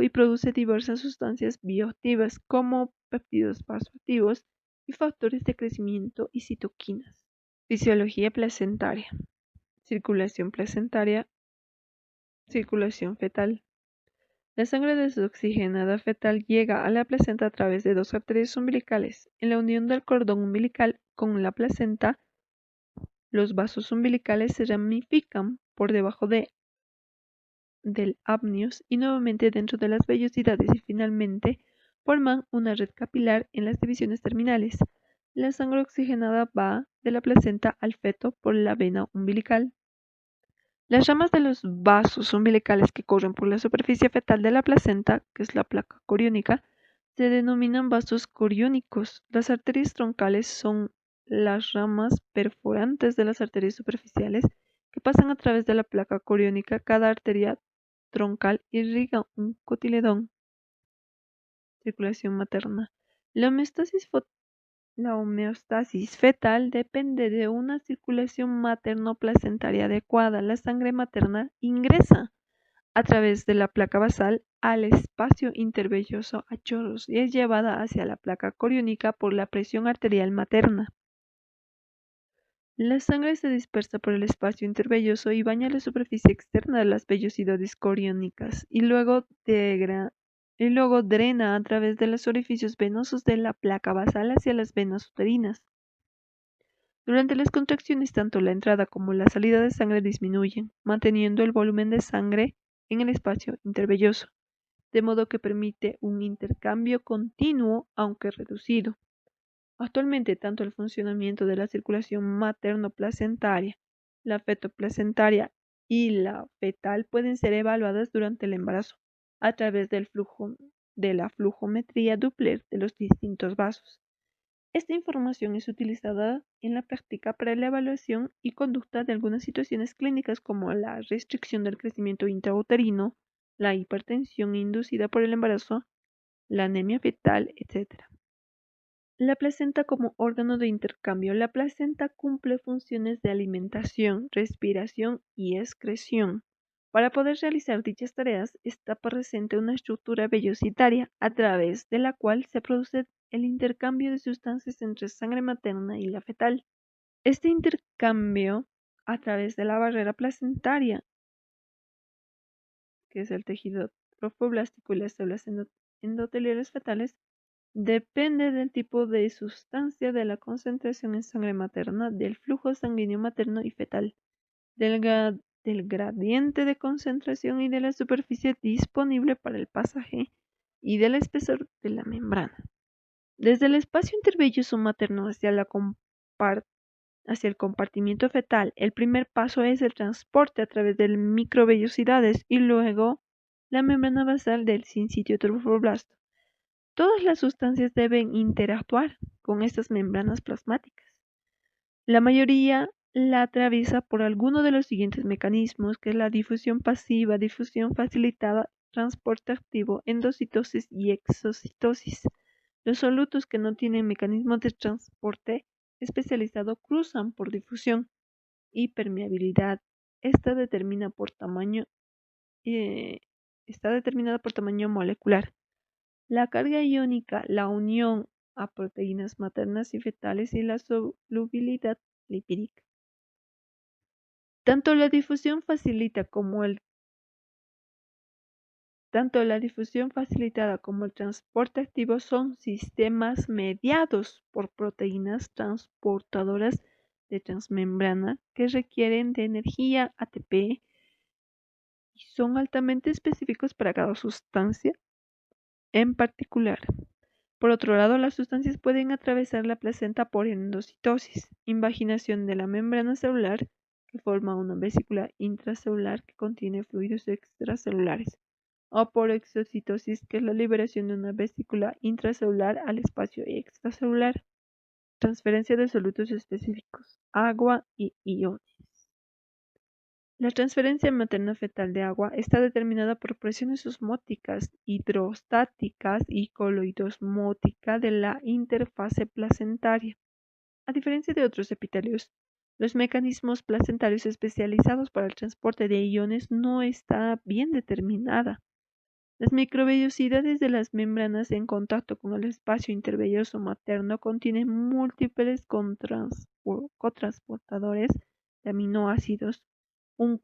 y produce diversas sustancias bioactivas como péptidos vasoactivos y factores de crecimiento y citoquinas. Fisiología placentaria. Circulación placentaria. Circulación fetal. La sangre desoxigenada fetal llega a la placenta a través de dos arterias umbilicales. En la unión del cordón umbilical con la placenta, los vasos umbilicales se ramifican por debajo del amnios y nuevamente dentro de las vellosidades y finalmente forman una red capilar en las divisiones terminales. La sangre oxigenada va de la placenta al feto por la vena umbilical. Las ramas de los vasos umbilicales que corren por la superficie fetal de la placenta, que es la placa coriónica, se denominan vasos coriónicos. Las arterias troncales son las ramas perforantes de las arterias superficiales que pasan a través de la placa coriónica. Cada arteria troncal irriga un cotiledón. Circulación materna. La homeostasis fetal depende de una circulación materno-placentaria adecuada. La sangre materna ingresa a través de la placa basal al espacio intervelloso a chorros y es llevada hacia la placa coriónica por la presión arterial materna. La sangre se dispersa por el espacio intervelloso y baña la superficie externa de las vellosidades coriónicas y luego drena a través de los orificios venosos de la placa basal hacia las venas uterinas. Durante las contracciones, tanto la entrada como la salida de sangre disminuyen, manteniendo el volumen de sangre en el espacio intervelloso, de modo que permite un intercambio continuo, aunque reducido. Actualmente, tanto el funcionamiento de la circulación materno-placentaria, la fetoplacentaria y la fetal pueden ser evaluadas durante el embarazo a través de la flujometría Doppler de los distintos vasos. Esta información es utilizada en la práctica para la evaluación y conducta de algunas situaciones clínicas como la restricción del crecimiento intrauterino, la hipertensión inducida por el embarazo, la anemia fetal, etc. La placenta como órgano de intercambio. La placenta cumple funciones de alimentación, respiración y excreción. Para poder realizar dichas tareas está presente una estructura vellositaria a través de la cual se produce el intercambio de sustancias entre sangre materna y la fetal. Este intercambio a través de la barrera placentaria, que es el tejido trofoblástico y las células endoteliales fetales, depende del tipo de sustancia, de la concentración en sangre materna, del flujo sanguíneo materno y fetal, del gradiente de concentración y de la superficie disponible para el pasaje y del espesor de la membrana. Desde el espacio intervelloso materno hacia el compartimiento fetal, el primer paso es el transporte a través de microvellosidades y luego la membrana basal del sincitio trofoblasto. Todas las sustancias deben interactuar con estas membranas plasmáticas. La mayoría la atraviesa por alguno de los siguientes mecanismos, que es la difusión pasiva, difusión facilitada, transporte activo, endocitosis y exocitosis. Los solutos que no tienen mecanismos de transporte especializado cruzan por difusión y permeabilidad. Esta determinada por tamaño molecular. La carga iónica, la unión a proteínas maternas y fetales y la solubilidad lipídica. Tanto la difusión facilita como el Tanto la difusión facilitada como el transporte activo son sistemas mediados por proteínas transportadoras de transmembrana que requieren de energía ATP y son altamente específicos para cada sustancia en particular. Por otro lado, las sustancias pueden atravesar la placenta por endocitosis, invaginación de la membrana celular, que forma una vesícula intracelular que contiene fluidos extracelulares, o por exocitosis, que es la liberación de una vesícula intracelular al espacio extracelular. Transferencia de solutos específicos, agua y iones. La transferencia materno-fetal de agua está determinada por presiones osmóticas, hidrostáticas y coloidosmótica de la interfase placentaria. A diferencia de otros epitelios, los mecanismos placentarios especializados para el transporte de iones no está bien determinada. Las microvellosidades de las membranas en contacto con el espacio intervelloso materno contienen múltiples cotransportadores de aminoácidos, un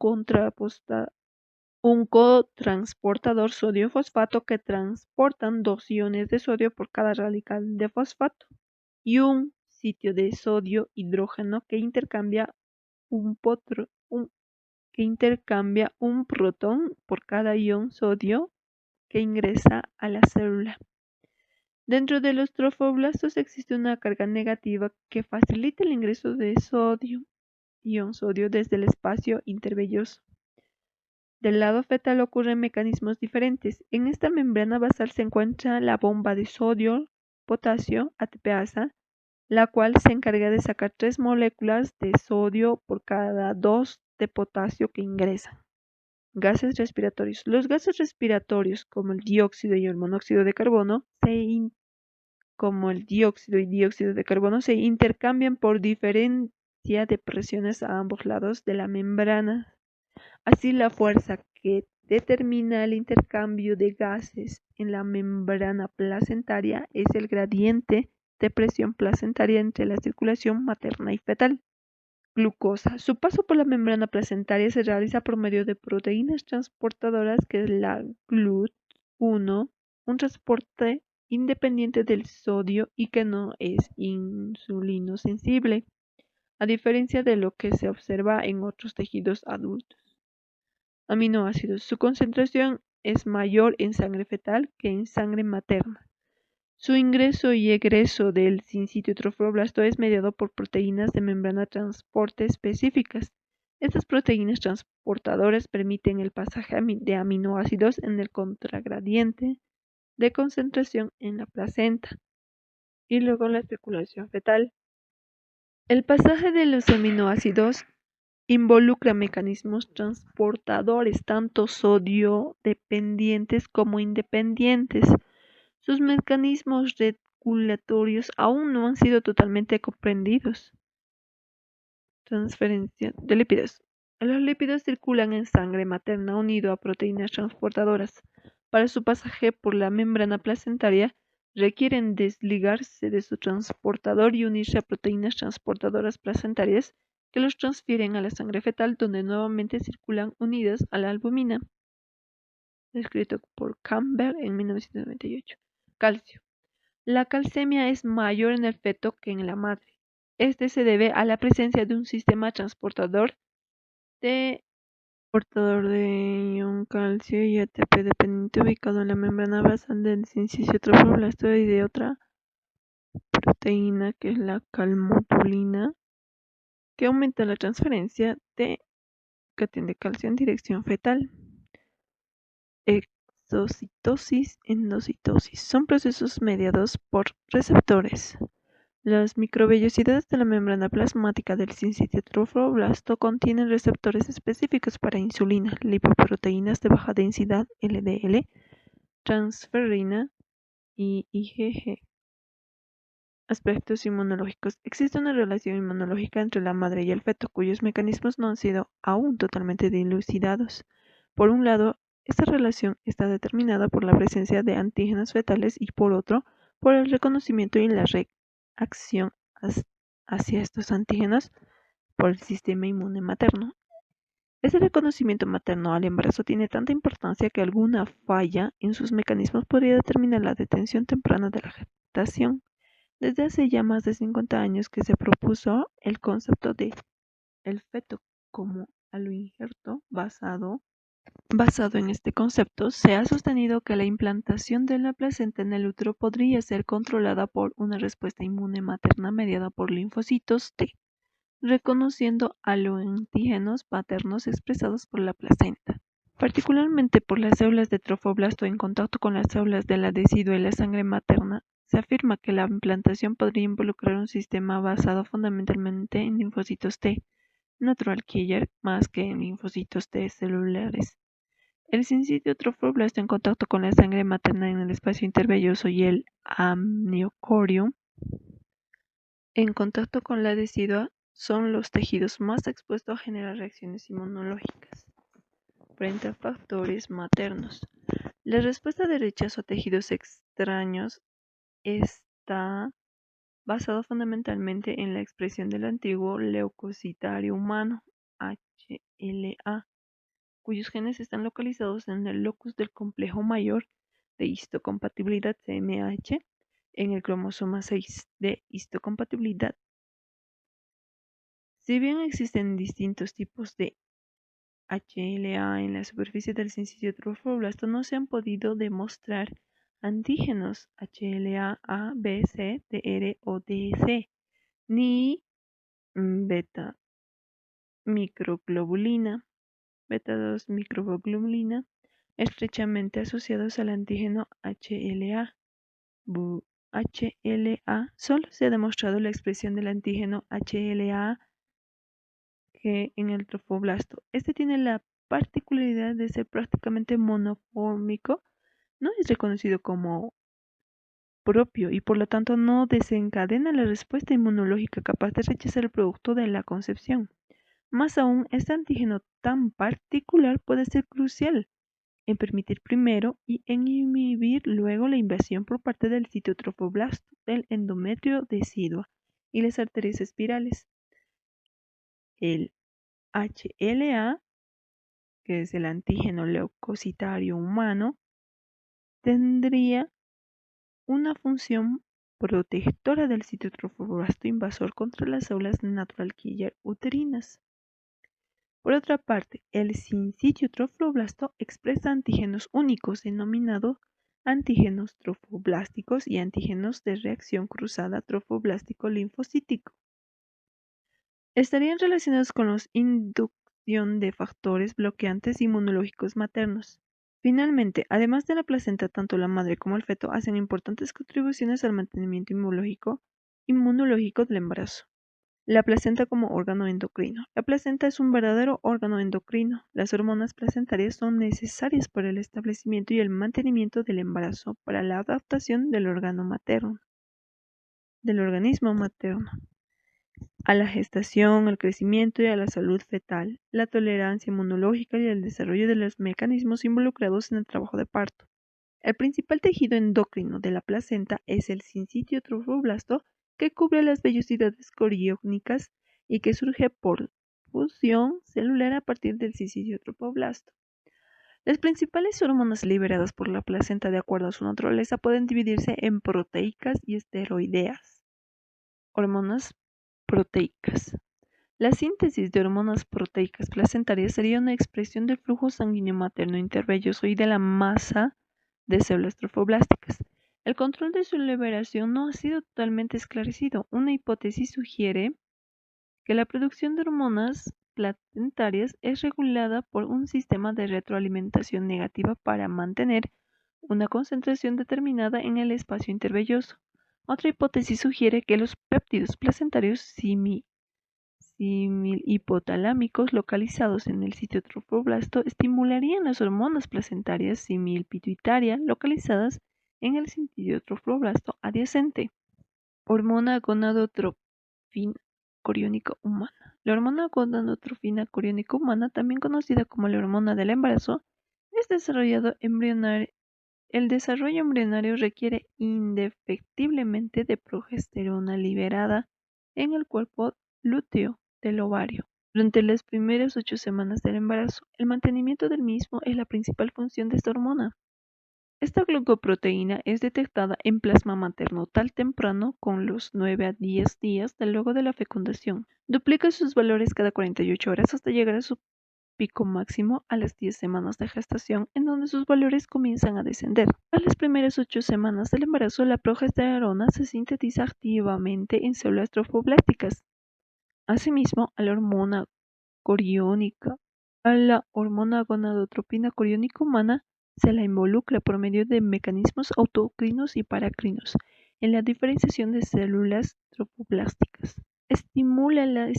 cotransportador sodio-fosfato que transportan 2 iones de sodio por cada radical de fosfato y un sitio de sodio-hidrógeno que intercambia un protón por cada ion sodio que ingresa a la célula. Dentro de los trofoblastos existe una carga negativa que facilita el ingreso de ion sodio desde el espacio intervelloso. Del lado fetal ocurren mecanismos diferentes. En esta membrana basal se encuentra la bomba de sodio, potasio, ATPasa, la cual se encarga de sacar 3 moléculas de sodio por cada 2 de potasio que ingresan. Gases respiratorios. Los gases respiratorios, como el dióxido y el monóxido de carbono, se intercambian por diferencia de presiones a ambos lados de la membrana. Así, la fuerza que determina el intercambio de gases en la membrana placentaria es el gradiente de presión placentaria entre la circulación materna y fetal. Glucosa. Su paso por la membrana placentaria se realiza por medio de proteínas transportadoras que es la GLUT1, un transporte independiente del sodio y que no es insulino sensible, a diferencia de lo que se observa en otros tejidos adultos. Aminoácidos. Su concentración es mayor en sangre fetal que en sangre materna. Su ingreso y egreso del sincitio trofoblasto es mediado por proteínas de membrana transporte específicas. Estas proteínas transportadoras permiten el pasaje de aminoácidos en el contragradiente de concentración en la placenta y luego la circulación fetal. El pasaje de los aminoácidos involucra mecanismos transportadores tanto sodio dependientes como independientes. Sus mecanismos regulatorios aún no han sido totalmente comprendidos. Transferencia de lípidos. Los lípidos circulan en sangre materna unido a proteínas transportadoras. Para su pasaje por la membrana placentaria, requieren desligarse de su transportador y unirse a proteínas transportadoras placentarias que los transfieren a la sangre fetal, donde nuevamente circulan unidas a la albúmina. Descrito por Campbell en 1998. Calcio. La calcemia es mayor en el feto que en la madre. Este se debe a la presencia de un sistema transportador de ion calcio y ATP dependiente ubicado en la membrana basal del sincitio trofoblasto y de otra proteína que es la calmodulina, que aumenta la transferencia de cation de calcio en dirección fetal. Exocitosis, endocitosis. Son procesos mediados por receptores. Las microvellosidades de la membrana plasmática del sincitio trofoblasto contienen receptores específicos para insulina, lipoproteínas de baja densidad LDL, transferrina y IgG. Aspectos inmunológicos. Existe una relación inmunológica entre la madre y el feto, cuyos mecanismos no han sido aún totalmente dilucidados. Por un lado, esta relación está determinada por la presencia de antígenos fetales y por otro, por el reconocimiento y la reacción hacia estos antígenos por el sistema inmune materno. Este reconocimiento materno al embarazo tiene tanta importancia que alguna falla en sus mecanismos podría determinar la detención temprana de la gestación. Desde hace ya más de 50 años que se propuso el concepto de el feto como aloinjerto basado en este concepto, se ha sostenido que la implantación de la placenta en el útero podría ser controlada por una respuesta inmune materna mediada por linfocitos T, reconociendo aloantígenos paternos expresados por la placenta, particularmente por las células de trofoblasto en contacto con las células de la decidua y la sangre materna. Se afirma que la implantación podría involucrar un sistema basado fundamentalmente en linfocitos T, natural killer, más que en linfocitos T celulares. El sincitio trofoblasto en contacto con la sangre materna en el espacio intervelloso y el amniocorium en contacto con la decidua son los tejidos más expuestos a generar reacciones inmunológicas frente a factores maternos. La respuesta de rechazo a tejidos extraños está basada fundamentalmente en la expresión del antiguo leucocitario humano, HLA, cuyos genes están localizados en el locus del complejo mayor de histocompatibilidad CMH en el cromosoma 6 de histocompatibilidad. Si bien existen distintos tipos de HLA en la superficie del sincitio trofoblasto, no se han podido demostrar antígenos HLA A, B, C, TR o DC, ni beta microglobulina, beta 2 microglobulina, estrechamente asociados al antígeno HLA. HLA solo se ha demostrado la expresión del antígeno HLA que en el trofoblasto. Este tiene la particularidad de ser prácticamente monofórmico, no es reconocido como propio y por lo tanto no desencadena la respuesta inmunológica capaz de rechazar el producto de la concepción. Más aún, este antígeno tan particular puede ser crucial en permitir primero y en inhibir luego la invasión por parte del sitio trofoblasto del endometrio decidua y las arterias espirales. El HLA, que es el antígeno leucocitario humano, tendría una función protectora del sitio trofoblasto invasor contra las células natural killer uterinas. Por otra parte, el sincitio trofoblasto expresa antígenos únicos denominados antígenos trofoblásticos y antígenos de reacción cruzada trofoblástico-linfocítico. Estarían relacionados con la inducción de factores bloqueantes inmunológicos maternos. Finalmente, además de la placenta, tanto la madre como el feto hacen importantes contribuciones al mantenimiento inmunológico del embarazo. La placenta como órgano endocrino. La placenta es un verdadero órgano endocrino. Las hormonas placentarias son necesarias para el establecimiento y el mantenimiento del embarazo, para la adaptación del organismo materno, a la gestación, al crecimiento y a la salud fetal, la tolerancia inmunológica y el desarrollo de los mecanismos involucrados en el trabajo de parto. El principal tejido endocrino de la placenta es el sincitio trofoblasto, que cubre las vellosidades coriónicas y que surge por fusión celular a partir del sincitio trofoblasto. Las principales hormonas liberadas por la placenta de acuerdo a su naturaleza pueden dividirse en proteicas y esteroideas. Hormonas proteicas. La síntesis de hormonas proteicas placentarias sería una expresión del flujo sanguíneo materno intervelloso y de la masa de células trofoblásticas. El control de su liberación no ha sido totalmente esclarecido. Una hipótesis sugiere que la producción de hormonas placentarias es regulada por un sistema de retroalimentación negativa para mantener una concentración determinada en el espacio intervelloso. Otra hipótesis sugiere que los péptidos placentarios hipotalámicos localizados en el sitio trofoblasto estimularían las hormonas placentarias similpituitaria localizadas en el sitio trofoblasto adyacente. Hormona gonadotropina coriónica humana. La hormona gonadotropina coriónica humana, también conocida como la hormona del embarazo, es desarrollado embrionario. El desarrollo embrionario requiere indefectiblemente de progesterona liberada en el cuerpo lúteo del ovario. Durante las primeras 8 semanas del embarazo, el mantenimiento del mismo es la principal función de esta hormona. Esta glucoproteína es detectada en plasma materno tan temprano con los 9 a 10 días luego de la fecundación. Duplica sus valores cada 48 horas hasta llegar a su pico máximo a las 10 semanas de gestación, en donde sus valores comienzan a descender. A las primeras 8 semanas del embarazo, la progesterona se sintetiza activamente en células trofoblásticas. Asimismo, a la hormona gonadotropina coriónica humana se la involucra por medio de mecanismos autocrinos y paracrinos en la diferenciación de células trofoblásticas. Estimula la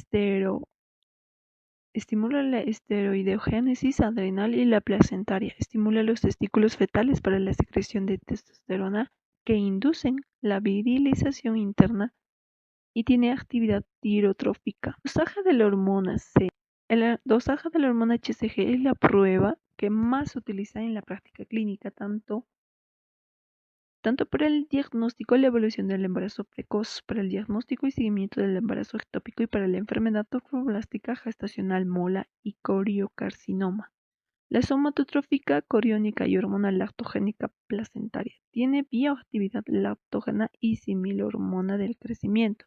esteroidogénesis adrenal y la placentaria. Estimula los testículos fetales para la secreción de testosterona que inducen la virilización interna y tiene actividad tirotrófica. Dosaje de la hormona C. El dosaje de la hormona HCG es la prueba que más se utiliza en la práctica clínica, tanto para el diagnóstico y la evaluación del embarazo precoz, para el diagnóstico y seguimiento del embarazo ectópico y para la enfermedad trofoblástica gestacional mola y coriocarcinoma. La somatotrófica coriónica y hormona lactogénica placentaria tiene bioactividad lactógena y similhormona del crecimiento.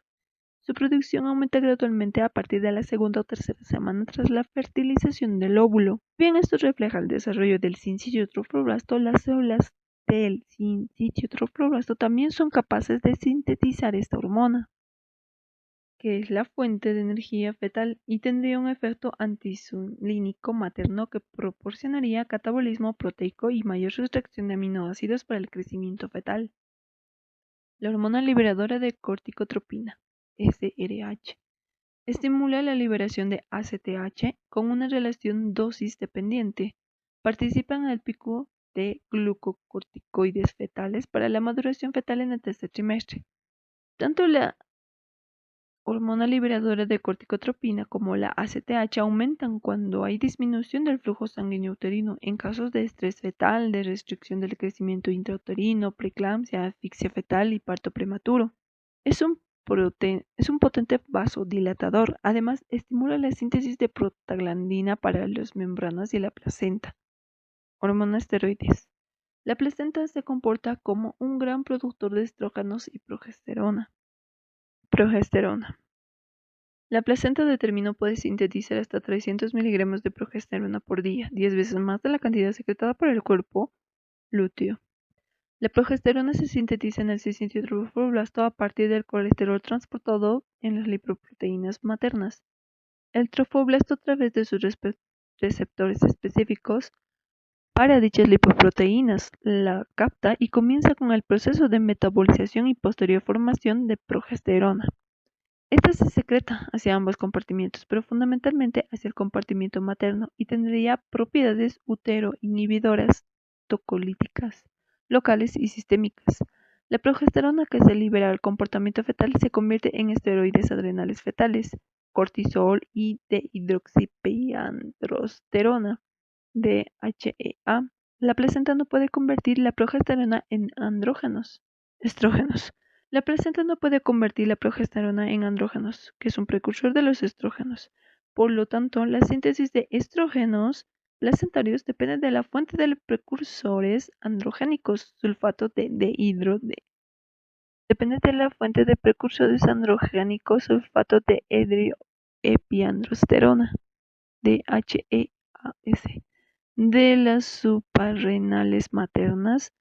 Su producción aumenta gradualmente a partir de la segunda o tercera semana tras la fertilización del óvulo. Bien, esto refleja el desarrollo del sincitio trofoblasto. Las células del sincitio trofoblasto también son capaces de sintetizar esta hormona, que es la fuente de energía fetal, y tendría un efecto antiinsulínico materno que proporcionaría catabolismo proteico y mayor sustracción de aminoácidos para el crecimiento fetal. La hormona liberadora de corticotropina, SRH, estimula la liberación de ACTH con una relación dosis dependiente. Participa en el pico de glucocorticoides fetales para la maduración fetal en el tercer trimestre. Tanto la hormona liberadora de corticotropina como la ACTH aumentan cuando hay disminución del flujo sanguíneo uterino en casos de estrés fetal, de restricción del crecimiento intrauterino, preeclampsia, asfixia fetal y parto prematuro. Es un potente vasodilatador. Además, estimula la síntesis de prostaglandina para las membranas y la placenta. Hormona esteroides. La placenta se comporta como un gran productor de estrógenos y progesterona. La placenta de término puede sintetizar hasta 300 miligramos de progesterona por día, 10 veces más de la cantidad secretada por el cuerpo lúteo. La progesterona se sintetiza en el sincitio trofoblasto a partir del colesterol transportado en las lipoproteínas maternas. El trofoblasto, a través de sus receptores específicos para dichas lipoproteínas, la capta y comienza con el proceso de metabolización y posterior formación de progesterona. Esta se secreta hacia ambos compartimientos, pero fundamentalmente hacia el compartimiento materno, y tendría propiedades uteroinhibidoras, tocolíticas, locales y sistémicas. La progesterona que se libera al comportamiento fetal se convierte en esteroides adrenales fetales, cortisol y dehidroxipiandrosterona, DHEA. La placenta no puede convertir la progesterona en estrógenos. La placenta no puede convertir la progesterona en andrógenos, que es un precursor de los estrógenos. Por lo tanto, la síntesis de estrógenos placentarios depende de la fuente de precursores androgénicos, sulfato de dehidroepiandrosterona, DHEAS, de las suprarrenales maternas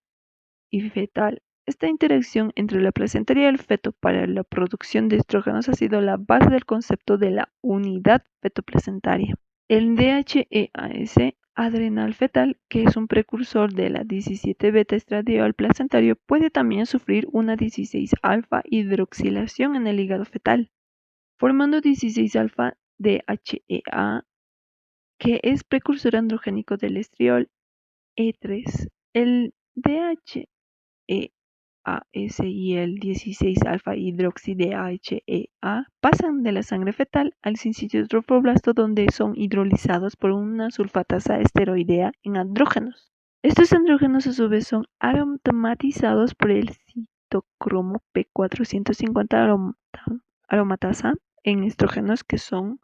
y fetal. Esta interacción entre la placenta y el feto para la producción de estrógenos ha sido la base del concepto de la unidad fetoplacentaria. El DHEAS adrenal fetal, que es un precursor de la 17-beta estradiol placentario, puede también sufrir una 16-alfa hidroxilación en el hígado fetal, formando 16-alfa DHEA, que es precursor androgénico del estriol E3. El DHEAS y el 16-alfa hidroxi DHEA pasan de la sangre fetal al sincitio trofoblasto, donde son hidrolizados por una sulfatasa esteroidea en andrógenos. Estos andrógenos a su vez son aromatizados por el citocromo P450 aromatasa en estrógenos, que son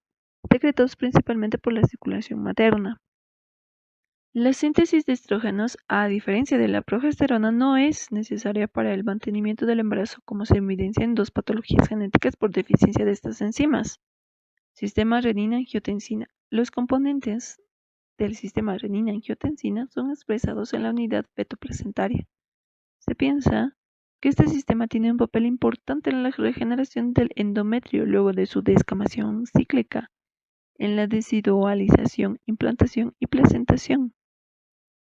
secretados principalmente por la circulación materna. La síntesis de estrógenos, a diferencia de la progesterona, no es necesaria para el mantenimiento del embarazo, como se evidencia en dos patologías genéticas por deficiencia de estas enzimas. Sistema renina-angiotensina. Los componentes del sistema renina-angiotensina son expresados en la unidad feto-placentaria. Se piensa que este sistema tiene un papel importante en la regeneración del endometrio luego de su descamación cíclica, en la desidualización, implantación y placentación.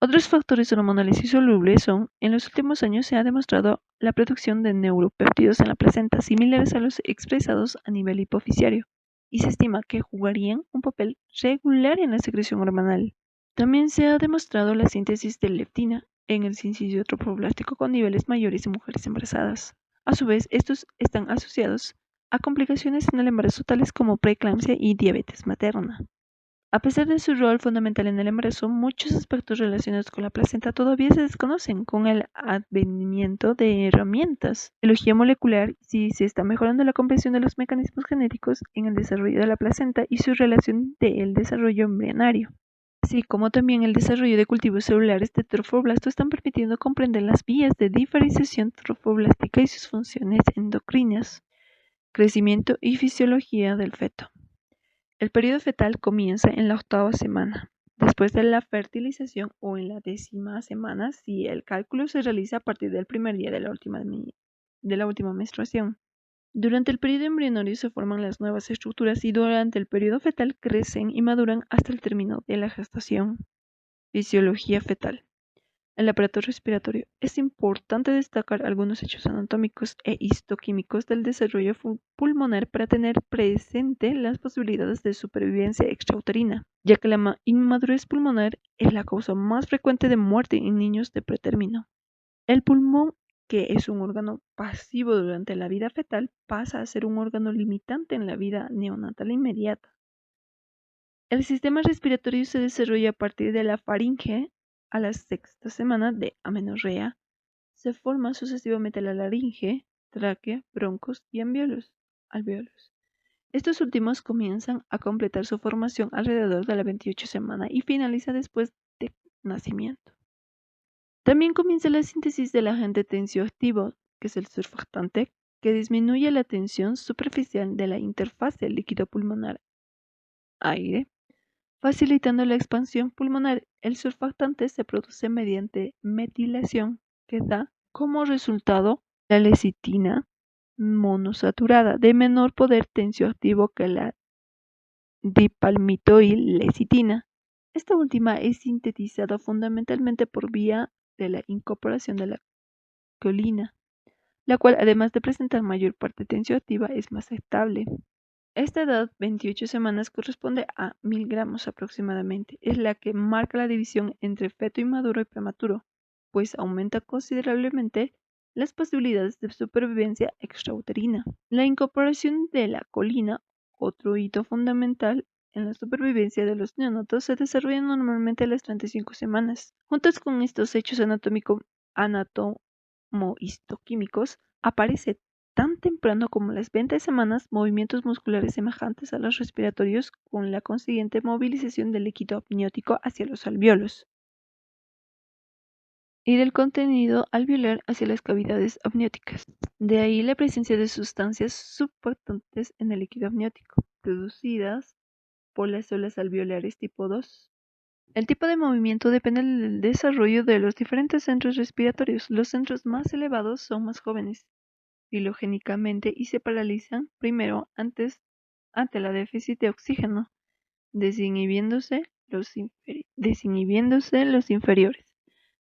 Otros factores hormonales y solubles son, en los últimos años se ha demostrado la producción de neuropéptidos en la placenta similares a los expresados a nivel hipofisiario, y se estima que jugarían un papel regular en la secreción hormonal. También se ha demostrado la síntesis de leptina en el sincidio trofoblástico con niveles mayores en mujeres embarazadas. A su vez, estos están asociados a complicaciones en el embarazo tales como preeclampsia y diabetes materna. A pesar de su rol fundamental en el embarazo, muchos aspectos relacionados con la placenta todavía se desconocen. Con el advenimiento de herramientas de biología molecular, sí se está mejorando la comprensión de los mecanismos genéticos en el desarrollo de la placenta y su relación del desarrollo embrionario, así como también el desarrollo de cultivos celulares de trofoblasto están permitiendo comprender las vías de diferenciación trofoblástica y sus funciones endocrinas, crecimiento y fisiología del feto. El periodo fetal comienza en la 8ª semana, después de la fertilización o en la 10ª semana si el cálculo se realiza a partir del primer día de la última menstruación. Durante el periodo embrionario se forman las nuevas estructuras y durante el periodo fetal crecen y maduran hasta el término de la gestación. Fisiología fetal. El aparato respiratorio. Es importante destacar algunos hechos anatómicos e histoquímicos del desarrollo pulmonar para tener presente las posibilidades de supervivencia extrauterina, ya que la inmadurez pulmonar es la causa más frecuente de muerte en niños de pretérmino. El pulmón, que es un órgano pasivo durante la vida fetal, pasa a ser un órgano limitante en la vida neonatal inmediata. El sistema respiratorio se desarrolla a partir de la faringe. A la 6ª semana de amenorrea se forma sucesivamente la laringe, tráquea, broncos y alvéolos. Estos últimos comienzan a completar su formación alrededor de la 28ª semana y finaliza después de nacimiento. También comienza la síntesis del agente tensioactivo, que es el surfactante, que disminuye la tensión superficial de la interfase líquido pulmonar-aire, facilitando la expansión pulmonar. El surfactante se produce mediante metilación, que da como resultado la lecitina monosaturada de menor poder tensioactivo que la dipalmitoil-lecitina. Esta última es sintetizada fundamentalmente por vía de la incorporación de la colina, la cual, además de presentar mayor parte tensioactiva, es más estable. Esta edad, 28 semanas, corresponde a 1000 gramos aproximadamente. Es la que marca la división entre feto inmaduro y prematuro, pues aumenta considerablemente las posibilidades de supervivencia extrauterina. La incorporación de la colina, otro hito fundamental en la supervivencia de los neonatos, se desarrolla normalmente a las 35 semanas. Juntos con estos hechos anatomo-histoquímicos, aparece tan temprano como las 20 semanas movimientos musculares semejantes a los respiratorios, con la consiguiente movilización del líquido amniótico hacia los alvéolos y del contenido alveolar hacia las cavidades amnióticas. De ahí la presencia de sustancias surfactantes en el líquido amniótico, producidas por las células alveolares tipo 2. El tipo de movimiento depende del desarrollo de los diferentes centros respiratorios. Los centros más elevados son más jóvenes filogénicamente y se paralizan primero ante la déficit de oxígeno, desinhibiéndose los inferiores.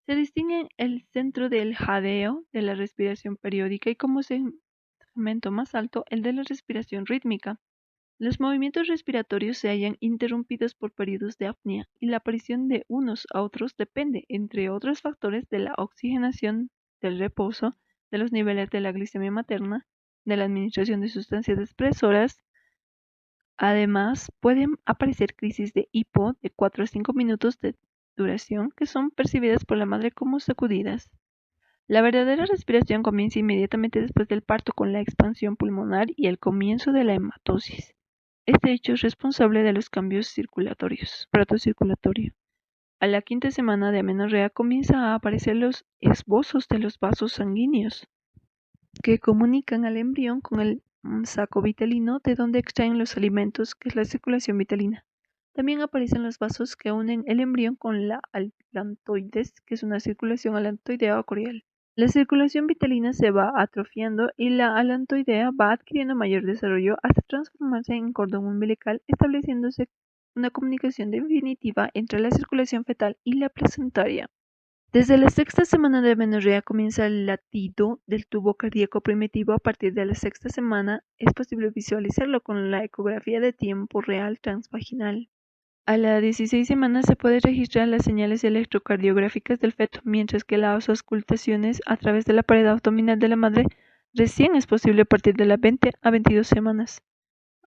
Se distingue el centro del jadeo de la respiración periódica y como segmento más alto el de la respiración rítmica. Los movimientos respiratorios se hallan interrumpidos por periodos de apnea y la aparición de unos a otros depende, entre otros factores, de la oxigenación, del reposo, de los niveles de la glicemia materna, de la administración de sustancias expresoras. Además, pueden aparecer crisis de hipo de 4 a 5 minutos de duración que son percibidas por la madre como sacudidas. La verdadera respiración comienza inmediatamente después del parto con la expansión pulmonar y el comienzo de la hematosis. Este hecho es responsable de los cambios circulatorios. Aparato circulatorio. A la quinta semana de amenorrea comienzan a aparecer los esbozos de los vasos sanguíneos que comunican al embrión con el saco vitelino de donde extraen los alimentos, que es la circulación vitelina. También aparecen los vasos que unen el embrión con la alantoides, que es una circulación alantoidea o corial. La circulación vitelina se va atrofiando y la alantoidea va adquiriendo mayor desarrollo hasta transformarse en cordón umbilical, estableciéndose una comunicación definitiva entre la circulación fetal y la placentaria. Desde la sexta semana de amenorrea comienza el latido del tubo cardíaco primitivo. A partir de la sexta semana es posible visualizarlo con la ecografía de tiempo real transvaginal. A las 16 semanas se puede registrar las señales electrocardiográficas del feto, mientras que las auscultaciones a través de la pared abdominal de la madre recién es posible a partir de las 20 a 22 semanas.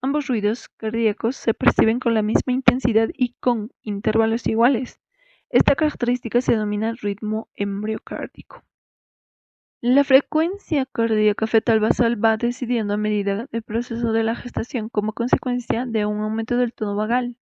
Ambos ruidos cardíacos se perciben con la misma intensidad y con intervalos iguales. Esta característica se denomina ritmo embriocárdico. La frecuencia cardíaca fetal basal va descendiendo a medida del proceso de la gestación como consecuencia de un aumento del tono vagal.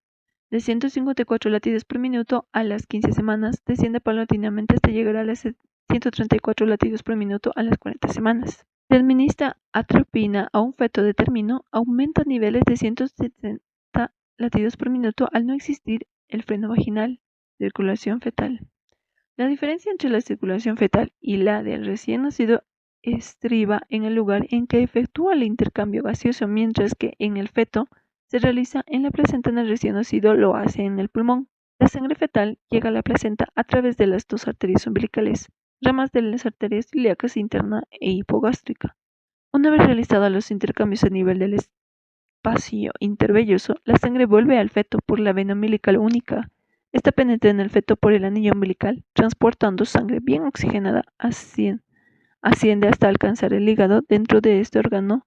De 154 latidos por minuto a las 15 semanas, desciende paulatinamente hasta llegar a las 134 latidos por minuto a las 40 semanas. Se administra atropina a un feto de término, aumenta a niveles de 170 latidos por minuto al no existir el freno vaginal, circulación fetal. La diferencia entre la circulación fetal y la del recién nacido estriba en el lugar en que efectúa el intercambio gaseoso, mientras que en el feto se realiza en la placenta, en el recién nacido lo hace en el pulmón. La sangre fetal llega a la placenta a través de las dos arterias umbilicales, ramas de las arterias ilíacas interna e hipogástrica. Una vez realizados los intercambios a nivel del espacio intervelloso, la sangre vuelve al feto por la vena umbilical única. Esta penetra en el feto por el anillo umbilical, transportando sangre bien oxigenada, asciende hasta alcanzar el hígado. Dentro de este órgano,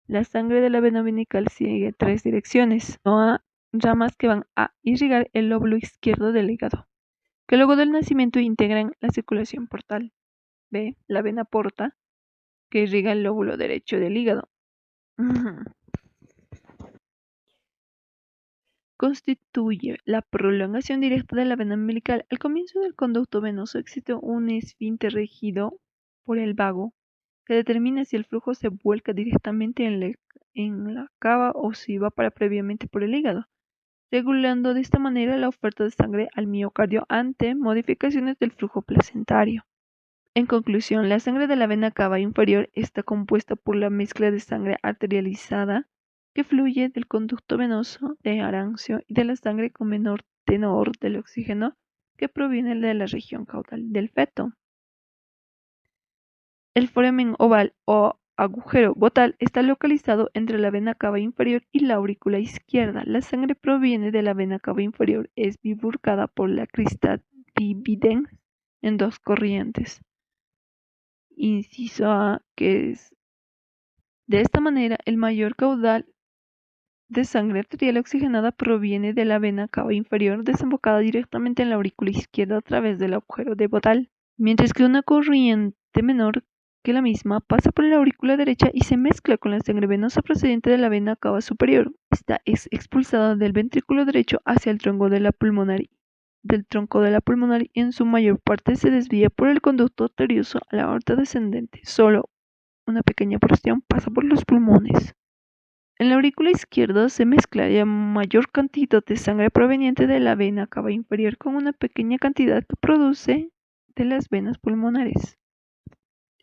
la sangre de la vena umbilical sigue tres direcciones, no ramas que van a irrigar el lóbulo izquierdo del hígado, que luego del nacimiento integran la circulación portal. B. La vena porta, que irriga el lóbulo derecho del hígado. Constituye la prolongación directa de la vena umbilical. Al comienzo del conducto venoso existe un esfínter regido por el vago, que determina si el flujo se vuelca directamente en la cava o si va para previamente por el hígado, regulando de esta manera la oferta de sangre al miocardio ante modificaciones del flujo placentario. En conclusión, la sangre de la vena cava inferior está compuesta por la mezcla de sangre arterializada que fluye del conducto venoso de Arancio y de la sangre con menor tenor del oxígeno que proviene de la región caudal del feto. El foramen oval o agujero botal está localizado entre la vena cava inferior y la aurícula izquierda. La sangre proviene de la vena cava inferior, es bifurcada por la crista dividens en dos corrientes. Inciso A, que es de esta manera el mayor caudal de sangre arterial oxigenada proviene de la vena cava inferior, desembocada directamente en la aurícula izquierda a través del agujero de Botal, mientras que una corriente menor que la misma pasa por la aurícula derecha y se mezcla con la sangre venosa procedente de la vena cava superior. Esta es expulsada del ventrículo derecho hacia el tronco de la pulmonar y en su mayor parte se desvía por el conducto arterioso a la aorta descendente. Solo una pequeña porción pasa por los pulmones. En la aurícula izquierda se mezcla la mayor cantidad de sangre proveniente de la vena cava inferior con una pequeña cantidad que produce de las venas pulmonares.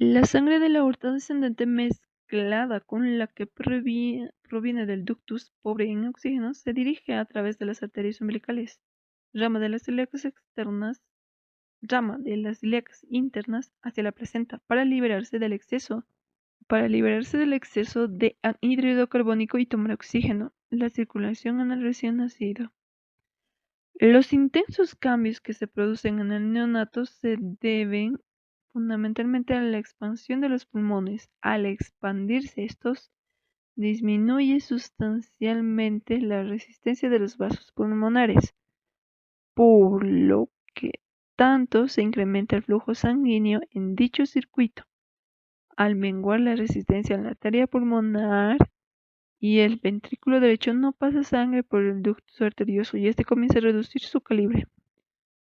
La sangre de la aorta descendente mezclada con la que proviene del ductus, pobre en oxígeno, se dirige a través de las arterias umbilicales, rama de las ilíacas internas hacia la placenta para liberarse del exceso de anhídrido carbónico y tomar oxígeno, la circulación en el recién nacido. Los intensos cambios que se producen en el neonato se deben fundamentalmente a la expansión de los pulmones. Al expandirse estos, disminuye sustancialmente la resistencia de los vasos pulmonares, por lo que tanto se incrementa el flujo sanguíneo en dicho circuito. Al menguar la resistencia en la arteria pulmonar, y el ventrículo derecho no pasa sangre por el ductus arterioso y este comienza a reducir su calibre.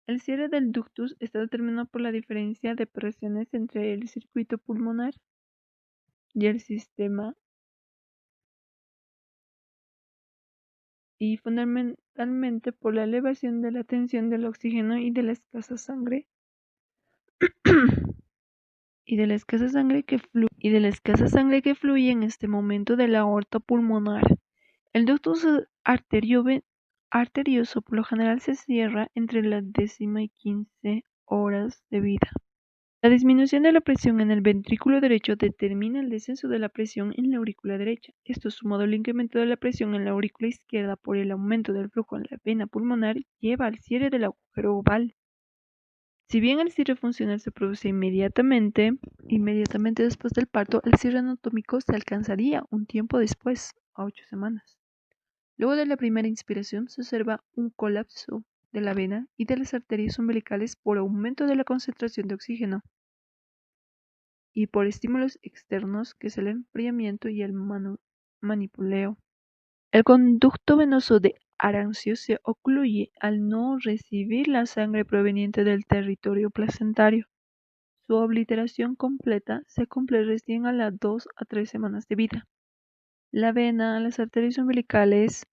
El cierre del ductus está determinado por la diferencia de presiones entre el circuito pulmonar y el sistema y fundamentalmente por la elevación de la tensión del oxígeno y de la escasa sangre que fluye en este momento de la aorta pulmonar. El ductus arterioso por lo general se cierra entre la 10ª y 15 horas de vida. La disminución de la presión en el ventrículo derecho determina el descenso de la presión en la aurícula derecha. Esto, sumado al incremento de la presión en la aurícula izquierda por el aumento del flujo en la vena pulmonar, lleva al cierre del agujero oval. Si bien el cierre funcional se produce inmediatamente después del parto, el cierre anatómico se alcanzaría un tiempo después, a 8 semanas. Luego de la primera inspiración se observa un colapso de la vena y de las arterias umbilicales por aumento de la concentración de oxígeno y por estímulos externos que es el enfriamiento y el manipuleo. El conducto venoso de Arancio se ocluye al no recibir la sangre proveniente del territorio placentario. Su obliteración completa se cumple recién a las 2 a 3 semanas de vida. La vena, las arterias umbilicales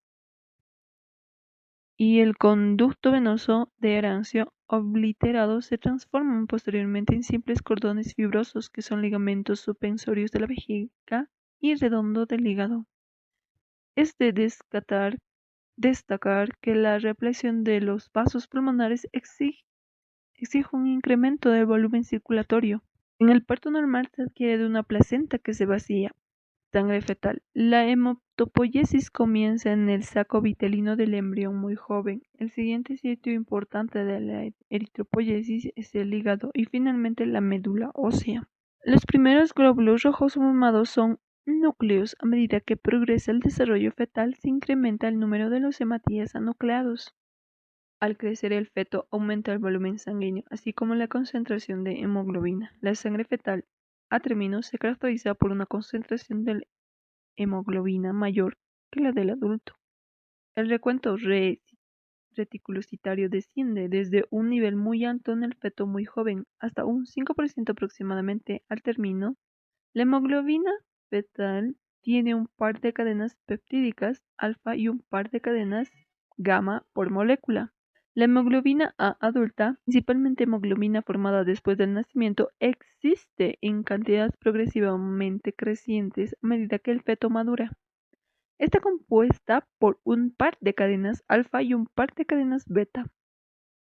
y el conducto venoso de Arancio obliterado se transforman posteriormente en simples cordones fibrosos que son ligamentos suspensorios de la vejiga y redondo del hígado. Es de destacar que la reablación de los vasos pulmonares exige un incremento del volumen circulatorio. En el parto normal se adquiere de una placenta que se vacía. Sangre fetal. La hematopoiesis comienza en el saco vitelino del embrión muy joven. El siguiente sitio importante de la eritropoiesis es el hígado y finalmente la médula ósea. Los primeros glóbulos rojos formados son núcleos. A medida que progresa el desarrollo fetal, se incrementa el número de los hematíes anucleados. Al crecer el feto, aumenta el volumen sanguíneo, así como la concentración de hemoglobina. La sangre fetal a término se caracteriza por una concentración de hemoglobina mayor que la del adulto. El recuento reticulocitario desciende desde un nivel muy alto en el feto muy joven hasta un 5% aproximadamente al término. La hemoglobina fetal tiene un par de cadenas peptídicas alfa y un par de cadenas gamma por molécula. La hemoglobina A adulta, principalmente hemoglobina formada después del nacimiento, existe en cantidades progresivamente crecientes a medida que el feto madura. Está compuesta por un par de cadenas alfa y un par de cadenas beta.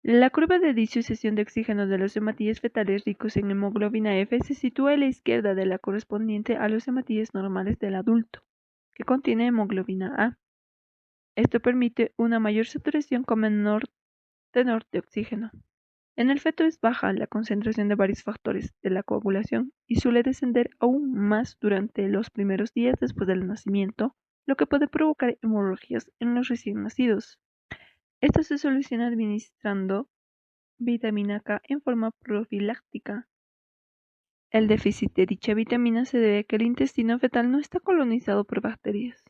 La curva de disociación de oxígeno de los hematíes fetales ricos en hemoglobina F se sitúa a la izquierda de la correspondiente a los hematíes normales del adulto, que contiene hemoglobina A. Esto permite una mayor saturación con menor tenor de oxígeno. En el feto es baja la concentración de varios factores de la coagulación y suele descender aún más durante los primeros días después del nacimiento, lo que puede provocar hemorragias en los recién nacidos. Esto se soluciona administrando vitamina K en forma profiláctica. El déficit de dicha vitamina se debe a que el intestino fetal no está colonizado por bacterias.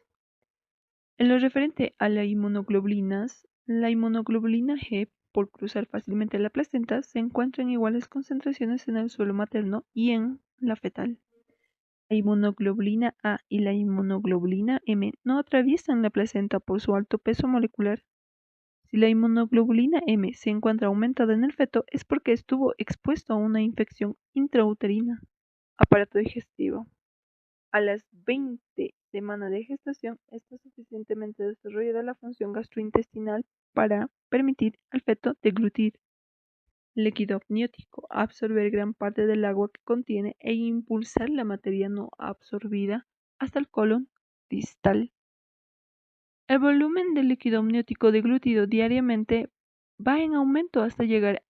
En lo referente a las inmunoglobulinas, la inmunoglobulina G, por cruzar fácilmente la placenta, se encuentra en iguales concentraciones en el suelo materno y en la fetal. La inmunoglobulina A y la inmunoglobulina M no atraviesan la placenta por su alto peso molecular. Si la inmunoglobulina M se encuentra aumentada en el feto es porque estuvo expuesto a una infección intrauterina. Aparato digestivo. A las 20 semanas de gestación está suficientemente desarrollada la función gastrointestinal para permitir al feto deglutir líquido amniótico, absorber gran parte del agua que contiene e impulsar la materia no absorbida hasta el colon distal. El volumen de líquido amniótico deglutido diariamente va en aumento hasta llegar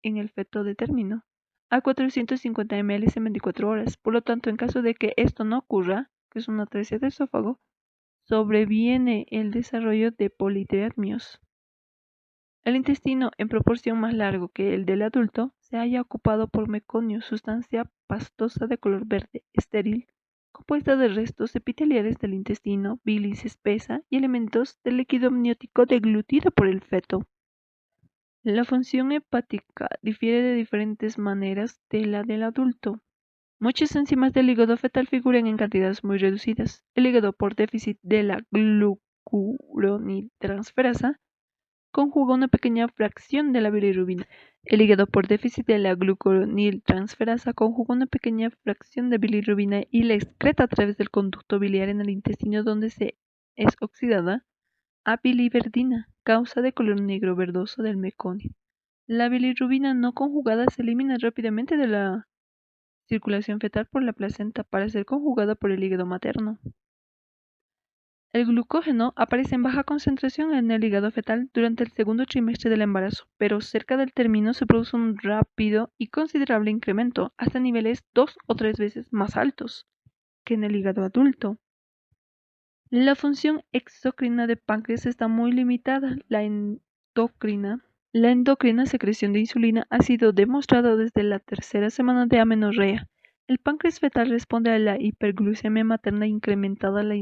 en el feto de término a 450 ml en 24 horas. Por lo tanto, en caso de que esto no ocurra, que es una atresia del esófago, sobreviene el desarrollo de politeatmios. El intestino, en proporción más largo que el del adulto, se halla ocupado por meconio, sustancia pastosa de color verde, estéril, compuesta de restos epiteliales del intestino, bilis espesa y elementos del líquido amniótico deglutido por el feto. La función hepática difiere de diferentes maneras de la del adulto. Muchas enzimas del hígado fetal figuran en cantidades muy reducidas. El hígado, por déficit de la glucuroniltransferasa, conjuga una pequeña fracción de la bilirrubina. El hígado, por déficit de la glucuroniltransferasa, conjuga una pequeña fracción de bilirrubina y la excreta a través del conducto biliar en el intestino, donde es oxidada a biliverdina, causa de color negro verdoso del meconio. La bilirrubina no conjugada se elimina rápidamente de la circulación fetal por la placenta para ser conjugada por el hígado materno. El glucógeno aparece en baja concentración en el hígado fetal durante el segundo trimestre del embarazo, pero cerca del término se produce un rápido y considerable incremento hasta niveles 2 o 3 veces más altos que en el hígado adulto. La función exocrina de páncreas está muy limitada. La endocrina secreción de insulina ha sido demostrada desde la tercera semana de amenorrea. El páncreas fetal responde a la hiperglucemia materna incrementada la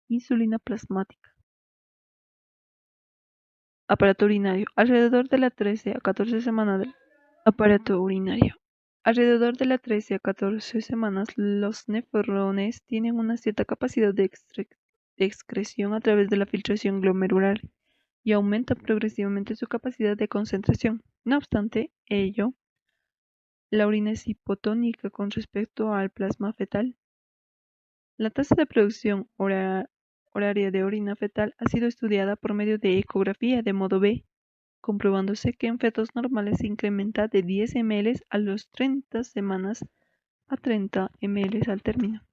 insulina plasmática. Aparato urinario. Alrededor de la 13 a 14 semanas del aparato urinario. Alrededor de las 13 a 14 semanas, los nefrones tienen una cierta capacidad de excreción a través de la filtración glomerular y aumenta progresivamente su capacidad de concentración. No obstante ello, la orina es hipotónica con respecto al plasma fetal. La tasa de producción horaria de orina fetal ha sido estudiada por medio de ecografía de modo B, comprobándose que en fetos normales se incrementa de 10 ml a los 30 semanas a 30 ml al término.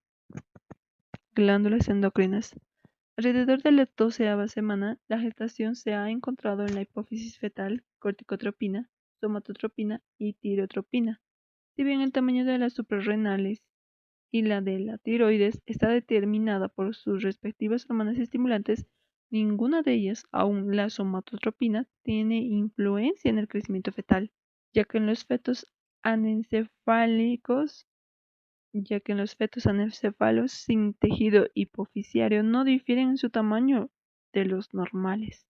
Glándulas endocrinas. Alrededor de la 12ª semana, la gestación se ha encontrado en la hipófisis fetal corticotropina, somatotropina y tirotropina. Si bien el tamaño de las suprarrenales y la de la tiroides está determinada por sus respectivas hormonas estimulantes, ninguna de ellas, aun la somatotropina, tiene influencia en el crecimiento fetal, ya que en los fetos anencefálicos sin tejido hipofisiario no difieren en su tamaño de los normales.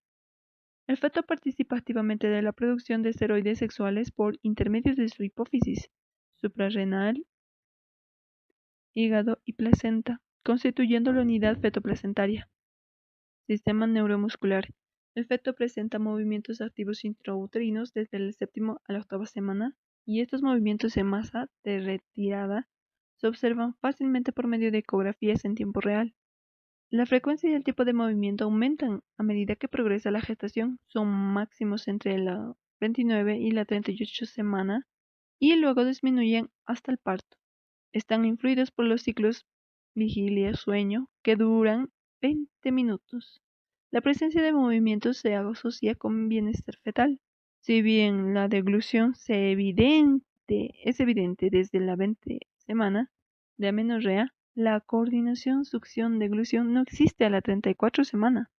El feto participa activamente de la producción de esteroides sexuales por intermedio de su hipófisis suprarrenal, hígado y placenta, constituyendo la unidad fetoplacentaria. Sistema neuromuscular. El feto presenta movimientos activos intrauterinos desde el séptimo a la 8ª semana, y estos movimientos en masa de retirada se observan fácilmente por medio de ecografías en tiempo real. La frecuencia y el tipo de movimiento aumentan a medida que progresa la gestación, son máximos entre la 29 y la 38 semana y luego disminuyen hasta el parto. Están influidos por los ciclos vigilia-sueño que duran 20 minutos. La presencia de movimientos se asocia con bienestar fetal. Si bien la deglución es evidente desde la 20 semana de amenorrea, la coordinación succión-deglución no existe a la 34 semana.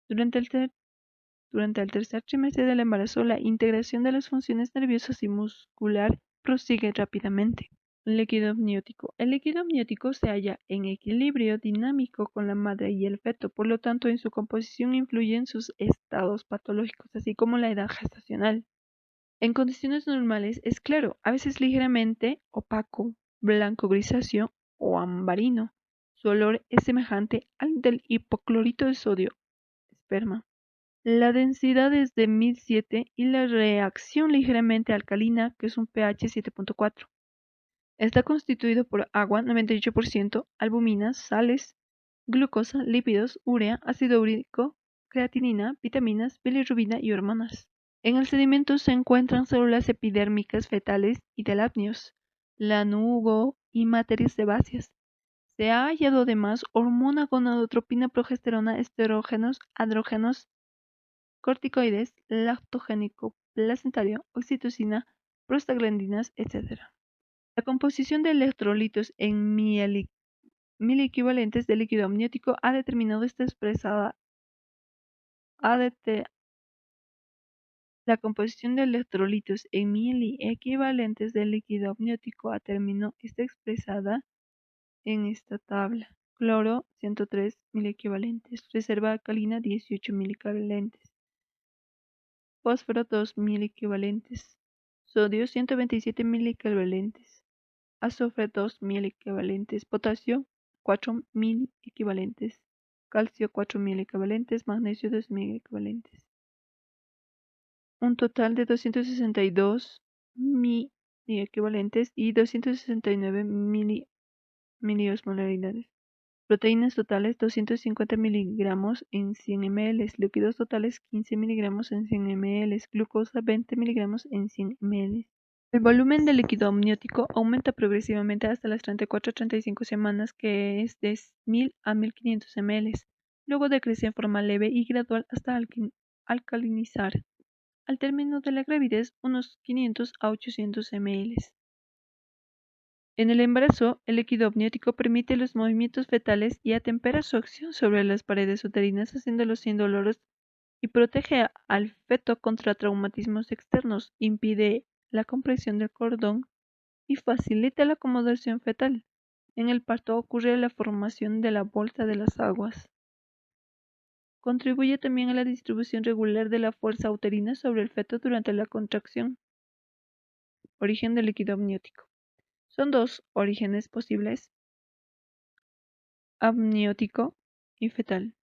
Durante el tercer trimestre del embarazo, la integración de las funciones nerviosas y muscular prosigue rápidamente. Líquido amniótico. El líquido amniótico se halla en equilibrio dinámico con la madre y el feto, por lo tanto en su composición influyen sus estados patológicos, así como la edad gestacional. En condiciones normales es claro, a veces ligeramente opaco, blanco grisáceo o ambarino. Su olor es semejante al del hipoclorito de sodio, esperma. La densidad es de 1007 y la reacción ligeramente alcalina, que es un pH 7.4. Está constituido por agua 98%, albuminas, sales, glucosa, lípidos, urea, ácido úrico, creatinina, vitaminas, bilirrubina y hormonas. En el sedimento se encuentran células epidérmicas fetales y de lácteos, lanugo y materias sebáceas. Se ha hallado además hormona gonadotropina, progesterona, esterógenos, andrógenos, corticoides, lactogénico placentario, oxitocina, prostaglandinas, etc. La composición de electrolitos en miliequivalentes de líquido amniótico ha determinado esta expresada. La composición de electrolitos en miliequivalentes de líquido amniótico está expresada en esta tabla. Cloro, 103 miliequivalentes. Reserva alcalina, 18 miliequivalentes. Fósforo, 2 miliequivalentes. Sodio, 127 miliequivalentes. Azufre, 2 miliequivalentes. Potasio, 4 miliequivalentes. Calcio, 4 miliequivalentes. Magnesio, 2 miliequivalentes. Un total de 262 miliequivalentes y 269 miliosmolaridades. Proteínas totales 250 miligramos en 100 ml, líquidos totales 15 miligramos en 100 ml, glucosa 20 miligramos en 100 ml. El volumen del líquido amniótico aumenta progresivamente hasta las 34-35 semanas, que es de 1000 a 1500 ml. Luego decrece en forma leve y gradual hasta alcalinizar. Al término de la gravidez, unos 500 a 800 ml. En el embarazo, el líquido amniótico permite los movimientos fetales y atempera su acción sobre las paredes uterinas, haciéndolos indoloros, y protege al feto contra traumatismos externos, impide la compresión del cordón y facilita la acomodación fetal. En el parto ocurre la formación de la bolsa de las aguas. Contribuye también a la distribución regular de la fuerza uterina sobre el feto durante la contracción. Origen del líquido amniótico. Son dos orígenes posibles: amniótico y fetal.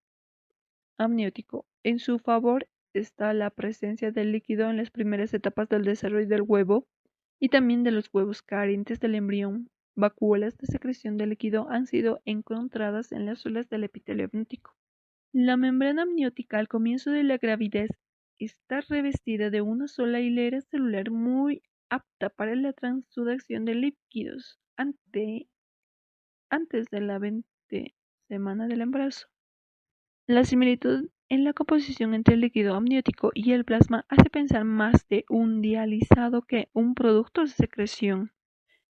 Amniótico. En su favor está la presencia del líquido en las primeras etapas del desarrollo del huevo y también de los huevos carentes del embrión. Vacuolas de secreción de líquido han sido encontradas en las células del epitelio amniótico. La membrana amniótica al comienzo de la gravidez está revestida de una sola hilera celular muy apta para la transducción de líquidos antes de la 20 semana del embarazo. La similitud en la composición entre el líquido amniótico y el plasma hace pensar más de un dializado que un producto de secreción.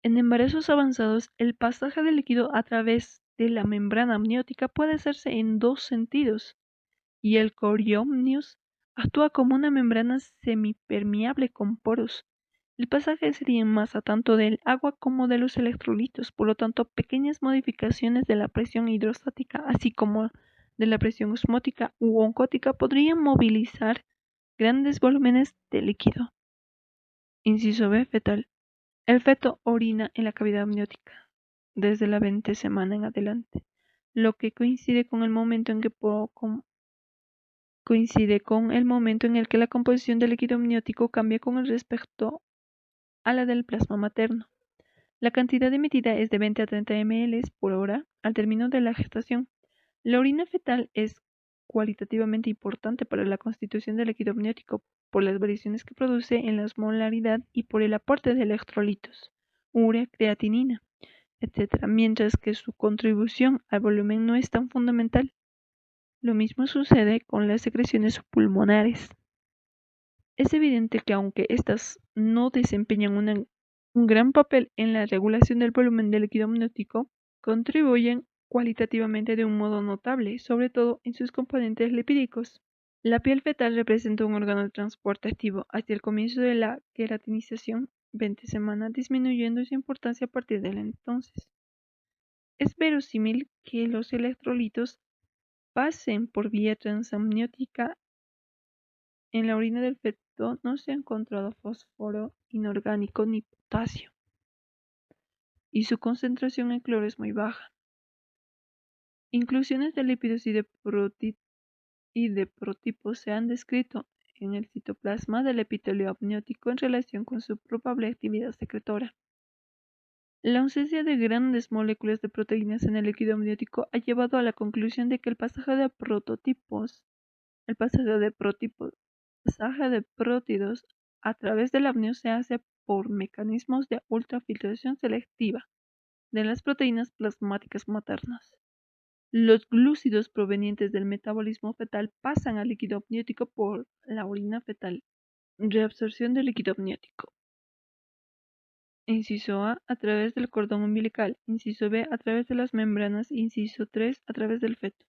En embarazos avanzados, el pasaje del líquido a través de la membrana amniótica puede hacerse en dos sentidos, y el coriómnios actúa como una membrana semipermeable con poros. El pasaje sería en masa tanto del agua como de los electrolitos, por lo tanto, pequeñas modificaciones de la presión hidrostática, así como de la presión osmótica u oncótica, podrían movilizar grandes volúmenes de líquido. Inciso B, fetal. El feto orina en la cavidad amniótica desde la 20 semana en adelante, lo que coincide con el momento en que la composición del líquido amniótico cambia con respecto a la del plasma materno. La cantidad emitida es de 20 a 30 ml por hora al término de la gestación. La orina fetal es cualitativamente importante para la constitución del líquido amniótico por las variaciones que produce en la osmolaridad y por el aporte de electrolitos, urea, creatinina, etc., mientras que su contribución al volumen no es tan fundamental. Lo mismo sucede con las secreciones pulmonares. Es evidente que aunque éstas no desempeñan un gran papel en la regulación del volumen del líquido amniótico, contribuyen cualitativamente de un modo notable, sobre todo en sus componentes lipídicos. La piel fetal representa un órgano de transporte activo hacia el comienzo de la queratinización, 20 semanas, disminuyendo su importancia a partir de entonces. Es verosímil que los electrolitos pasen por vía transamniótica. En la orina del feto no se ha encontrado fósforo inorgánico ni potasio, y su concentración en cloro es muy baja. Inclusiones de lípidos y de protipos se han descrito en el citoplasma del epitelio amniótico en relación con su probable actividad secretora. La ausencia de grandes moléculas de proteínas en el líquido amniótico ha llevado a la conclusión de que el pasaje de prótidos a través del amnio se hace por mecanismos de ultrafiltración selectiva de las proteínas plasmáticas maternas. Los glúcidos provenientes del metabolismo fetal pasan al líquido amniótico por la orina fetal. Reabsorción del líquido amniótico. Inciso A través del cordón umbilical. Inciso B a través de las membranas. Inciso 3 a través del feto.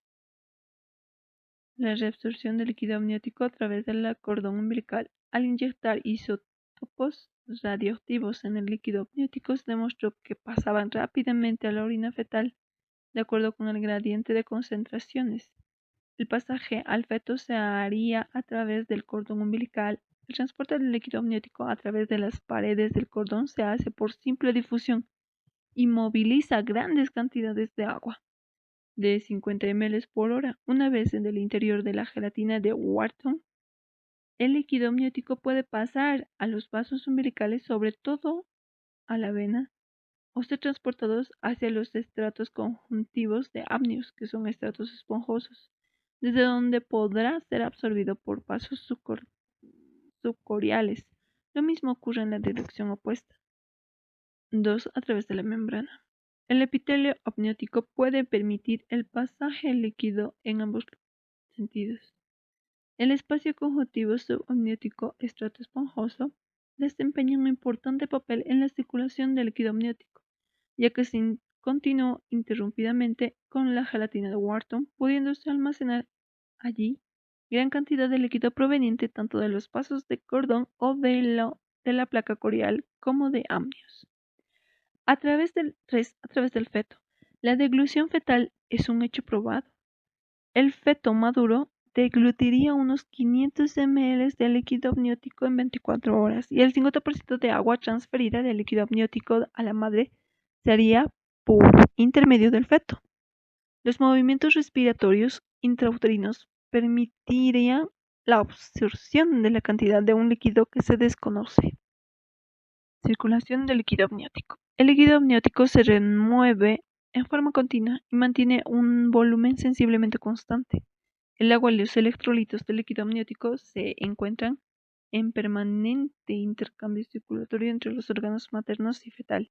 La reabsorción del líquido amniótico a través del cordón umbilical. Al inyectar isótopos radioactivos en el líquido amniótico se demostró que pasaban rápidamente a la orina fetal, de acuerdo con el gradiente de concentraciones. El pasaje al feto se haría a través del cordón umbilical. El transporte del líquido amniótico a través de las paredes del cordón se hace por simple difusión y moviliza grandes cantidades de agua, de 50 ml por hora. Una vez en el interior de la gelatina de Wharton, el líquido amniótico puede pasar a los vasos umbilicales, sobre todo a la vena, o ser transportados hacia los estratos conjuntivos de amnios, que son estratos esponjosos, desde donde podrá ser absorbido por vasos subcoriales. Lo mismo ocurre en la dirección opuesta. 2. A través de la membrana. El epitelio amniótico puede permitir el pasaje líquido en ambos sentidos. El espacio conjuntivo subamniótico estrato esponjoso desempeña un importante papel en la circulación del líquido amniótico, ya que se continúa interrumpidamente con la gelatina de Wharton, pudiéndose almacenar allí gran cantidad de líquido proveniente tanto de los vasos de cordón o de la placa corial como de amnios. A través del feto. La deglución fetal es un hecho probado. El feto maduro deglutiría unos 500 ml de líquido amniótico en 24 horas y el 50% de agua transferida del líquido amniótico a la madre se haría por intermedio del feto. Los movimientos respiratorios intrauterinos permitirían la absorción de la cantidad de un líquido que se desconoce. Circulación del líquido amniótico. El líquido amniótico se remueve en forma continua y mantiene un volumen sensiblemente constante. El agua y los electrolitos del líquido amniótico se encuentran en permanente intercambio circulatorio entre los órganos maternos y fetal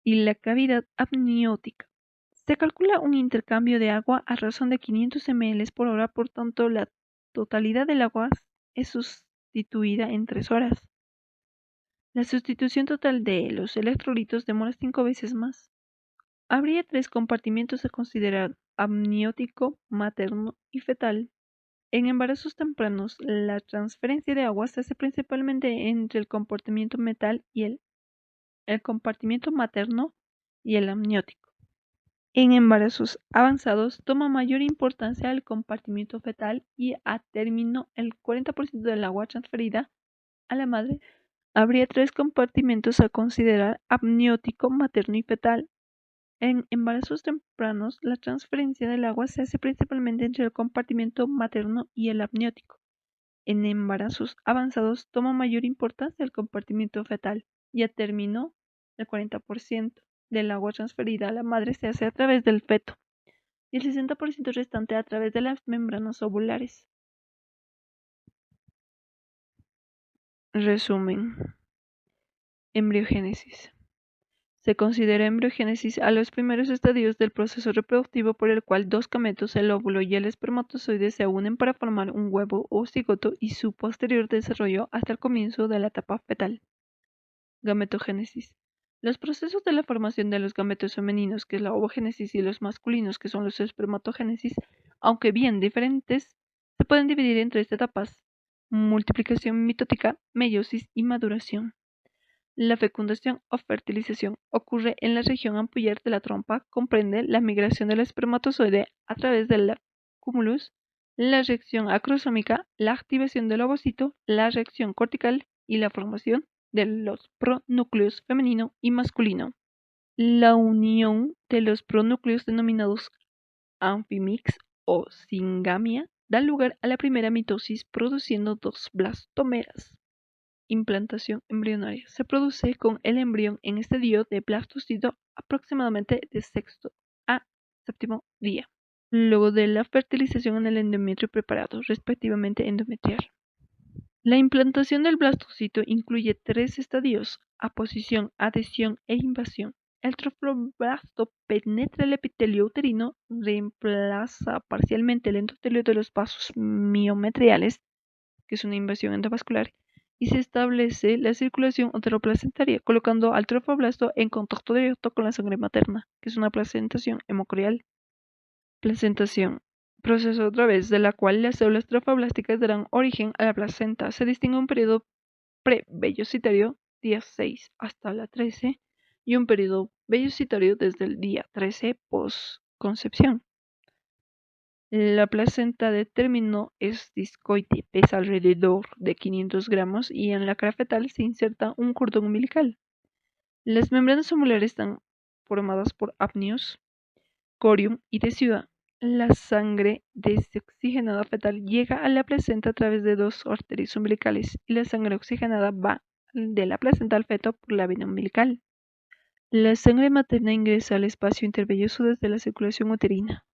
y la cavidad amniótica. Se calcula un intercambio de agua a razón de 500 ml por hora, por tanto la totalidad del agua es sustituida en 3 horas. La sustitución total de los electrolitos demora 5 veces más. Habría 3 compartimientos a considerar: amniótico, materno y fetal. En embarazos tempranos, la transferencia de agua se hace principalmente entre el compartimiento fetal y el compartimiento materno y el amniótico. En embarazos avanzados toma mayor importancia el compartimiento fetal y a término el 40% del agua transferida a la madre. Habría 3 compartimentos a considerar: amniótico, materno y fetal. En embarazos tempranos, la transferencia del agua se hace principalmente entre el compartimento materno y el amniótico. En embarazos avanzados toma mayor importancia el compartimento fetal y a término el 40% del agua transferida a la madre se hace a través del feto y el 60% restante a través de las membranas ovulares. Resumen. Embriogénesis. Se considera embriogénesis a los primeros estadios del proceso reproductivo por el cual 2 gametos, el óvulo y el espermatozoide, se unen para formar un huevo o cigoto y su posterior desarrollo hasta el comienzo de la etapa fetal. Gametogénesis. Los procesos de la formación de los gametos femeninos, que es la ovogénesis, y los masculinos, que son los espermatogénesis, aunque bien diferentes, se pueden dividir en 3 etapas: multiplicación mitótica, meiosis y maduración. La fecundación o fertilización ocurre en la región ampullar de la trompa. Comprende la migración del espermatozoide a través del cúmulus, la reacción acrosómica, la activación del ovocito, la reacción cortical y la formación de los pronúcleos femenino y masculino. La unión de los pronúcleos, denominados amfimix o singamia, da lugar a la primera mitosis, produciendo 2 blastomeras. Implantación embrionaria. Se produce con el embrión en estadio de blastocisto aproximadamente de sexto a séptimo día, luego de la fertilización en el endometrio preparado, respectivamente endometrial. La implantación del blastocito incluye 3 estadios: aposición, adhesión e invasión. El trofoblasto penetra el epitelio uterino, reemplaza parcialmente el endotelio de los vasos miometriales, que es una invasión endovascular, y se establece la circulación uteroplacentaria, colocando al trofoblasto en contacto directo con la sangre materna, que es una placentación hemocorial. Placentación. Proceso a través de la cual las células trofoblásticas darán origen a la placenta. Se distingue un periodo pre-vellocitario, día 6 hasta la 13, y un periodo vellocitario desde el día 13 post-concepción. La placenta de término es discoide, pesa alrededor de 500 gramos y en la cara fetal se inserta un cordón umbilical. Las membranas ovulares están formadas por amnios, corium y tecido. La sangre desoxigenada fetal llega a la placenta a través de dos arterias umbilicales y la sangre oxigenada va de la placenta al feto por la vena umbilical. La sangre materna ingresa al espacio intervelloso desde la circulación uterina.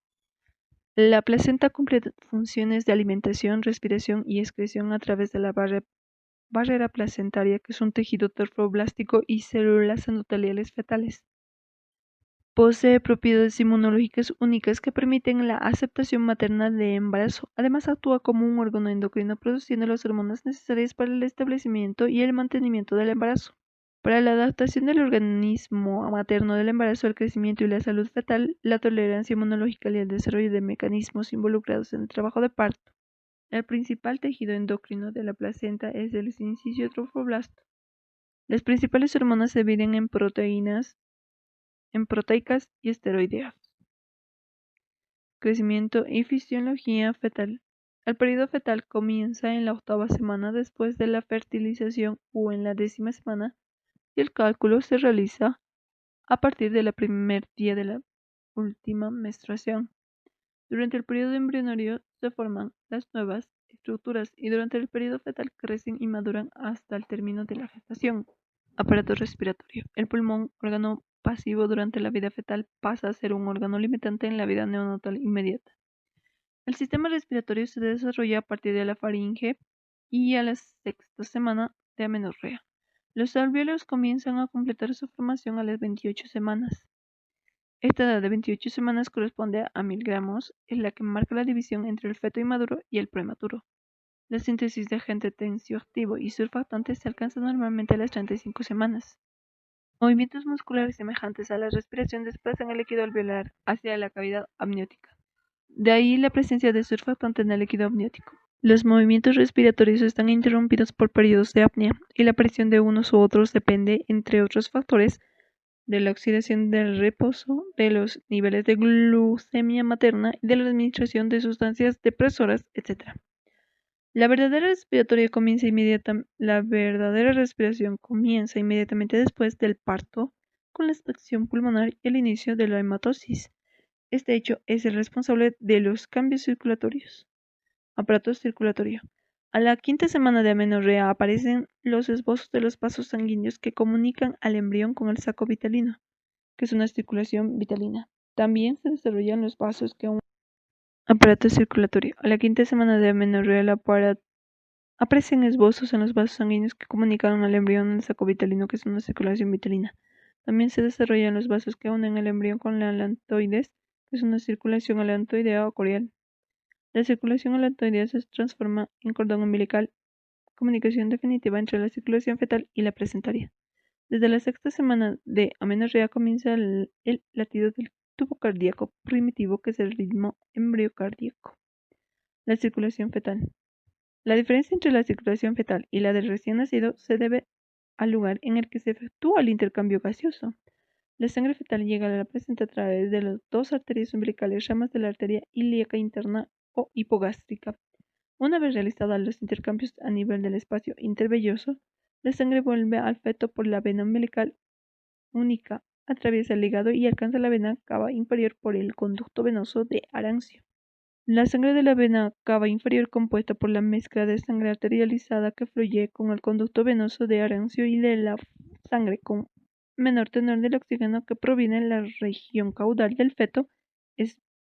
La placenta cumple funciones de alimentación, respiración y excreción a través de la barrera placentaria, que es un tejido tromblástico y células endoteliales fetales. Posee propiedades inmunológicas únicas que permiten la aceptación materna de embarazo. Además, actúa como un órgano endocrino produciendo las hormonas necesarias para el establecimiento y el mantenimiento del embarazo. Para la adaptación del organismo materno del embarazo, el crecimiento y la salud fetal, la tolerancia inmunológica y el desarrollo de mecanismos involucrados en el trabajo de parto. El principal tejido endocrino de la placenta es el sincicio tromblasto. Las principales hormonas se dividen en proteicas y esteroideas. Crecimiento y fisiología fetal. El periodo fetal comienza en la 8ª semana después de la fertilización o en la 10ª semana y el cálculo se realiza a partir del primer día de la última menstruación. Durante el periodo embrionario se forman las nuevas estructuras y durante el periodo fetal crecen y maduran hasta el término de la gestación. Aparato respiratorio. El pulmón, órgano pasivo durante la vida fetal, pasa a ser un órgano limitante en la vida neonatal inmediata. El sistema respiratorio se desarrolla a partir de la faringe y a la 6ª semana de amenorrea. Los alvéolos comienzan a completar su formación a las 28 semanas. Esta edad de 28 semanas corresponde a 1000 gramos, en la que marca la división entre el feto inmaduro y el prematuro. La síntesis de agente tensioactivo y surfactantes se alcanza normalmente a las 35 semanas. Movimientos musculares semejantes a la respiración desplazan el líquido alveolar hacia la cavidad amniótica. De ahí la presencia de surfactante en el líquido amniótico. Los movimientos respiratorios están interrumpidos por periodos de apnea y la aparición de unos u otros depende, entre otros factores, de la oxidación del reposo, de los niveles de glucemia materna y de la administración de sustancias depresoras, etc. La verdadera respiración comienza inmediatamente después del parto, con la expansión pulmonar y el inicio de la hematosis. Este hecho es el responsable de los cambios circulatorios. Aparato circulatorio. A la 5ª semana de amenorrea aparecen los esbozos de los vasos sanguíneos que comunican al embrión con el saco vitalino, que es una circulación vitalina. También se desarrollan los vasos que aparato circulatorio. A la 5ª semana de amenorrea aparecen esbozos en los vasos sanguíneos que comunican al embrión el saco vitalino, que es una circulación vitalina. También se desarrollan los vasos que unen el embrión con la alantoides, que es una circulación alantoidea o corial. La circulación alantoidea se transforma en cordón umbilical, comunicación definitiva entre la circulación fetal y la placentaria. Desde la 6ª semana de amenorrea comienza el latido del tubo cardíaco primitivo, que es el ritmo embriocardíaco. La circulación fetal. La diferencia entre la circulación fetal y la del recién nacido se debe al lugar en el que se efectúa el intercambio gaseoso. La sangre fetal llega a la placenta a través de las dos arterias umbilicales, ramas de la arteria ilíaca interna o hipogástrica. Una vez realizados los intercambios a nivel del espacio intervelloso, la sangre vuelve al feto por la vena umbilical única, atraviesa el hígado y alcanza la vena cava inferior por el conducto venoso de Arancio. La sangre de la vena cava inferior, compuesta por la mezcla de sangre arterializada que fluye con el conducto venoso de Arancio y de la sangre con menor tenor del oxígeno que proviene de la región caudal del feto, es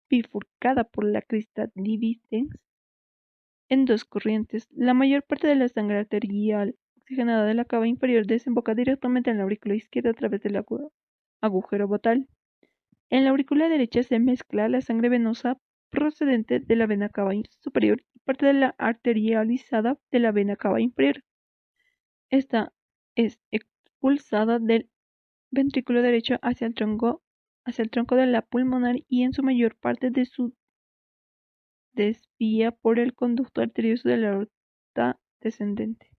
bifurcada por la crista dividens en dos corrientes. La mayor parte de la sangre arterial oxigenada de la cava inferior desemboca directamente en la aurícula izquierda a través del agujero botal. En la aurícula derecha se mezcla la sangre venosa procedente de la vena cava superior y parte de la arterializada de la vena cava inferior. Esta es expulsada del ventrículo derecho hacia el tronco de la pulmonar y en su mayor parte de su desvía por el conducto arterioso de la aorta descendente.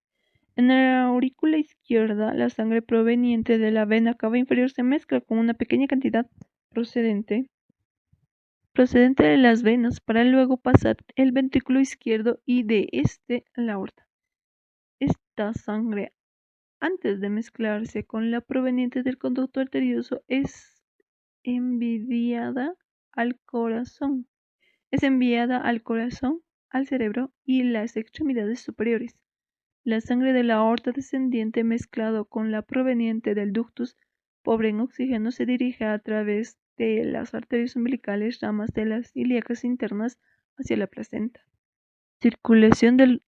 En la aurícula izquierda, la sangre proveniente de la vena cava inferior se mezcla con una pequeña cantidad procedente de las venas para luego pasar el ventrículo izquierdo y de este a la aorta. Esta sangre, antes de mezclarse con la proveniente del conducto arterioso, es enviada al corazón. Al cerebro y las extremidades superiores. La sangre de la aorta descendiente mezclado con la proveniente del ductus pobre en oxígeno se dirige a través de las arterias umbilicales, ramas de las ilíacas internas hacia la placenta. Circulación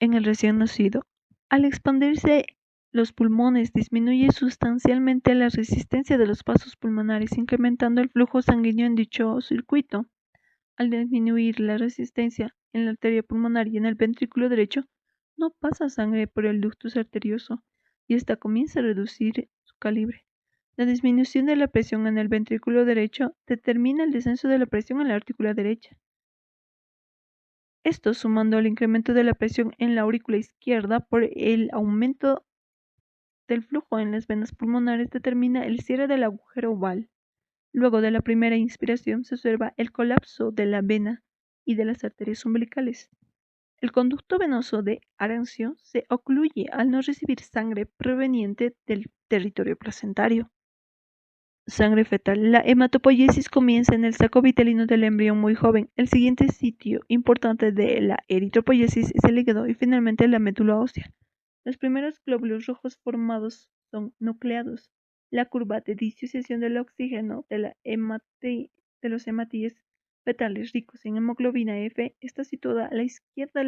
en el recién nacido. Al expandirse los pulmones disminuye sustancialmente la resistencia de los vasos pulmonares, incrementando el flujo sanguíneo en dicho circuito. Al disminuir la resistencia en la arteria pulmonar y en el ventrículo derecho, no pasa sangre por el ductus arterioso y ésta comienza a reducir su calibre. La disminución de la presión en el ventrículo derecho determina el descenso de la presión en la aurícula derecha. Esto, sumando al incremento de la presión en la aurícula izquierda por el aumento del flujo en las venas pulmonares, determina el cierre del agujero oval. Luego de la primera inspiración se observa el colapso de la vena y de las arterias umbilicales. El conducto venoso de Arancio se ocluye al no recibir sangre proveniente del territorio placentario. Sangre fetal. La hematopoiesis comienza en el saco vitelino del embrión muy joven. El siguiente sitio importante de la eritropoiesis es el hígado y finalmente la médula ósea. Los primeros glóbulos rojos formados son nucleados. La curva de disociación del oxígeno de los hematíes fetales ricos en hemoglobina F está situada a la izquierda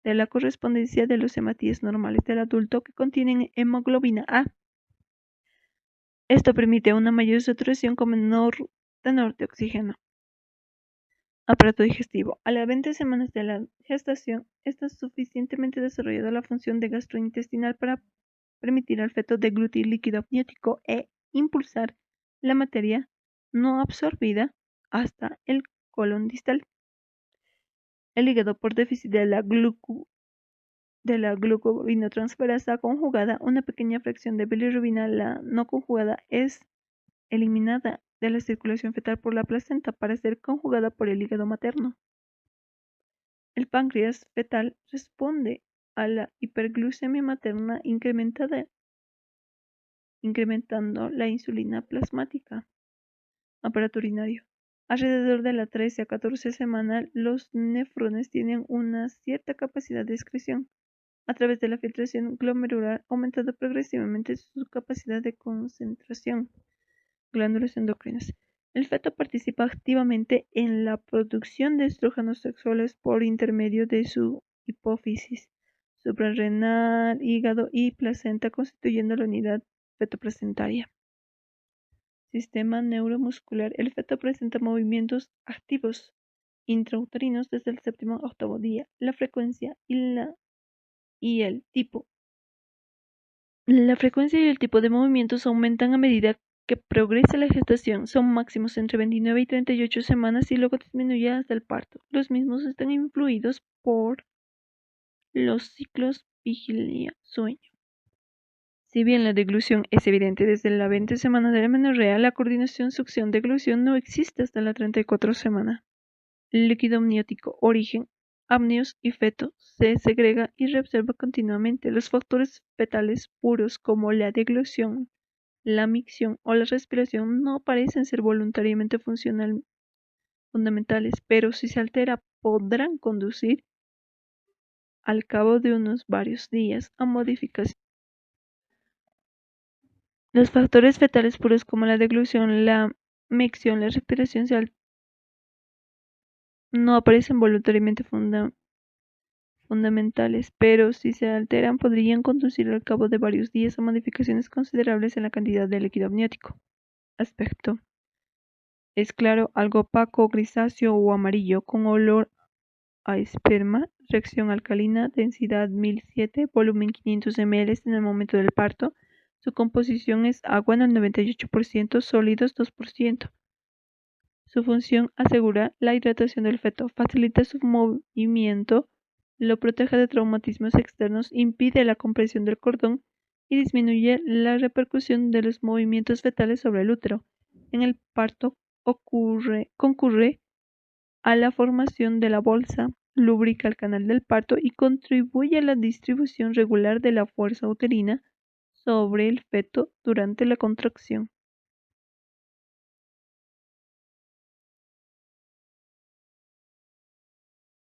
de la correspondencia de los hematíes normales del adulto que contienen hemoglobina A. Esto permite una mayor saturación con menor tenor de oxígeno. Aparato digestivo. A las 20 semanas de la gestación está suficientemente desarrollada la función de gastrointestinal para permitir al feto deglutir líquido amniótico e impulsar la materia no absorbida hasta el colon distal. El hígado, por déficit de la glucogenotransferasa conjugada, una pequeña fracción de bilirrubina, la no conjugada, es eliminada de la circulación fetal por la placenta para ser conjugada por el hígado materno. El páncreas fetal responde a la hiperglucemia materna incrementando la insulina plasmática. Aparato urinario. Alrededor de la 13 a 14 semana, los nefrones tienen una cierta capacidad de excreción a través de la filtración glomerular, aumentando progresivamente su capacidad de concentración. Glándulas endocrinas. El feto participa activamente en la producción de estrógenos sexuales por intermedio de su hipófisis suprarrenal, hígado y placenta, constituyendo la unidad fetoplacentaria. Sistema neuromuscular. El feto presenta movimientos activos intrauterinos desde el séptimo a octavo día. La frecuencia y el tipo de movimientos aumentan a medida que progresa la gestación. Son máximos entre 29 y 38 semanas y luego disminuye hasta el parto. Los mismos están influidos por los ciclos vigilia-sueño. Si bien la deglución es evidente desde la 20 semana de la menorrea, la coordinación succión-deglución no existe hasta la 34 semana. El líquido amniótico, origen, amnios y feto se segrega y reabsorbe continuamente. Los factores fetales puros como la deglución, la micción o la respiración no parecen ser voluntariamente fundamentales, pero si se altera podrán conducir al cabo de unos varios días a modificaciones. Los factores fetales puros como la deglución, la micción, la respiración no aparecen voluntariamente fundamentales, pero si se alteran podrían conducir al cabo de varios días a modificaciones considerables en la cantidad de líquido amniótico. Aspecto. Es claro, algo opaco, grisáceo o amarillo, con olor a esperma, reacción alcalina, densidad 1007, volumen 500 ml en el momento del parto. Su composición es agua en el 98%, sólidos 2%. Su función asegura la hidratación del feto, facilita su movimiento lo protege de traumatismos externos, impide la compresión del cordón y disminuye la repercusión de los movimientos fetales sobre el útero. En el parto concurre a la formación de la bolsa, lubrica el canal del parto y contribuye a la distribución regular de la fuerza uterina sobre el feto durante la contracción.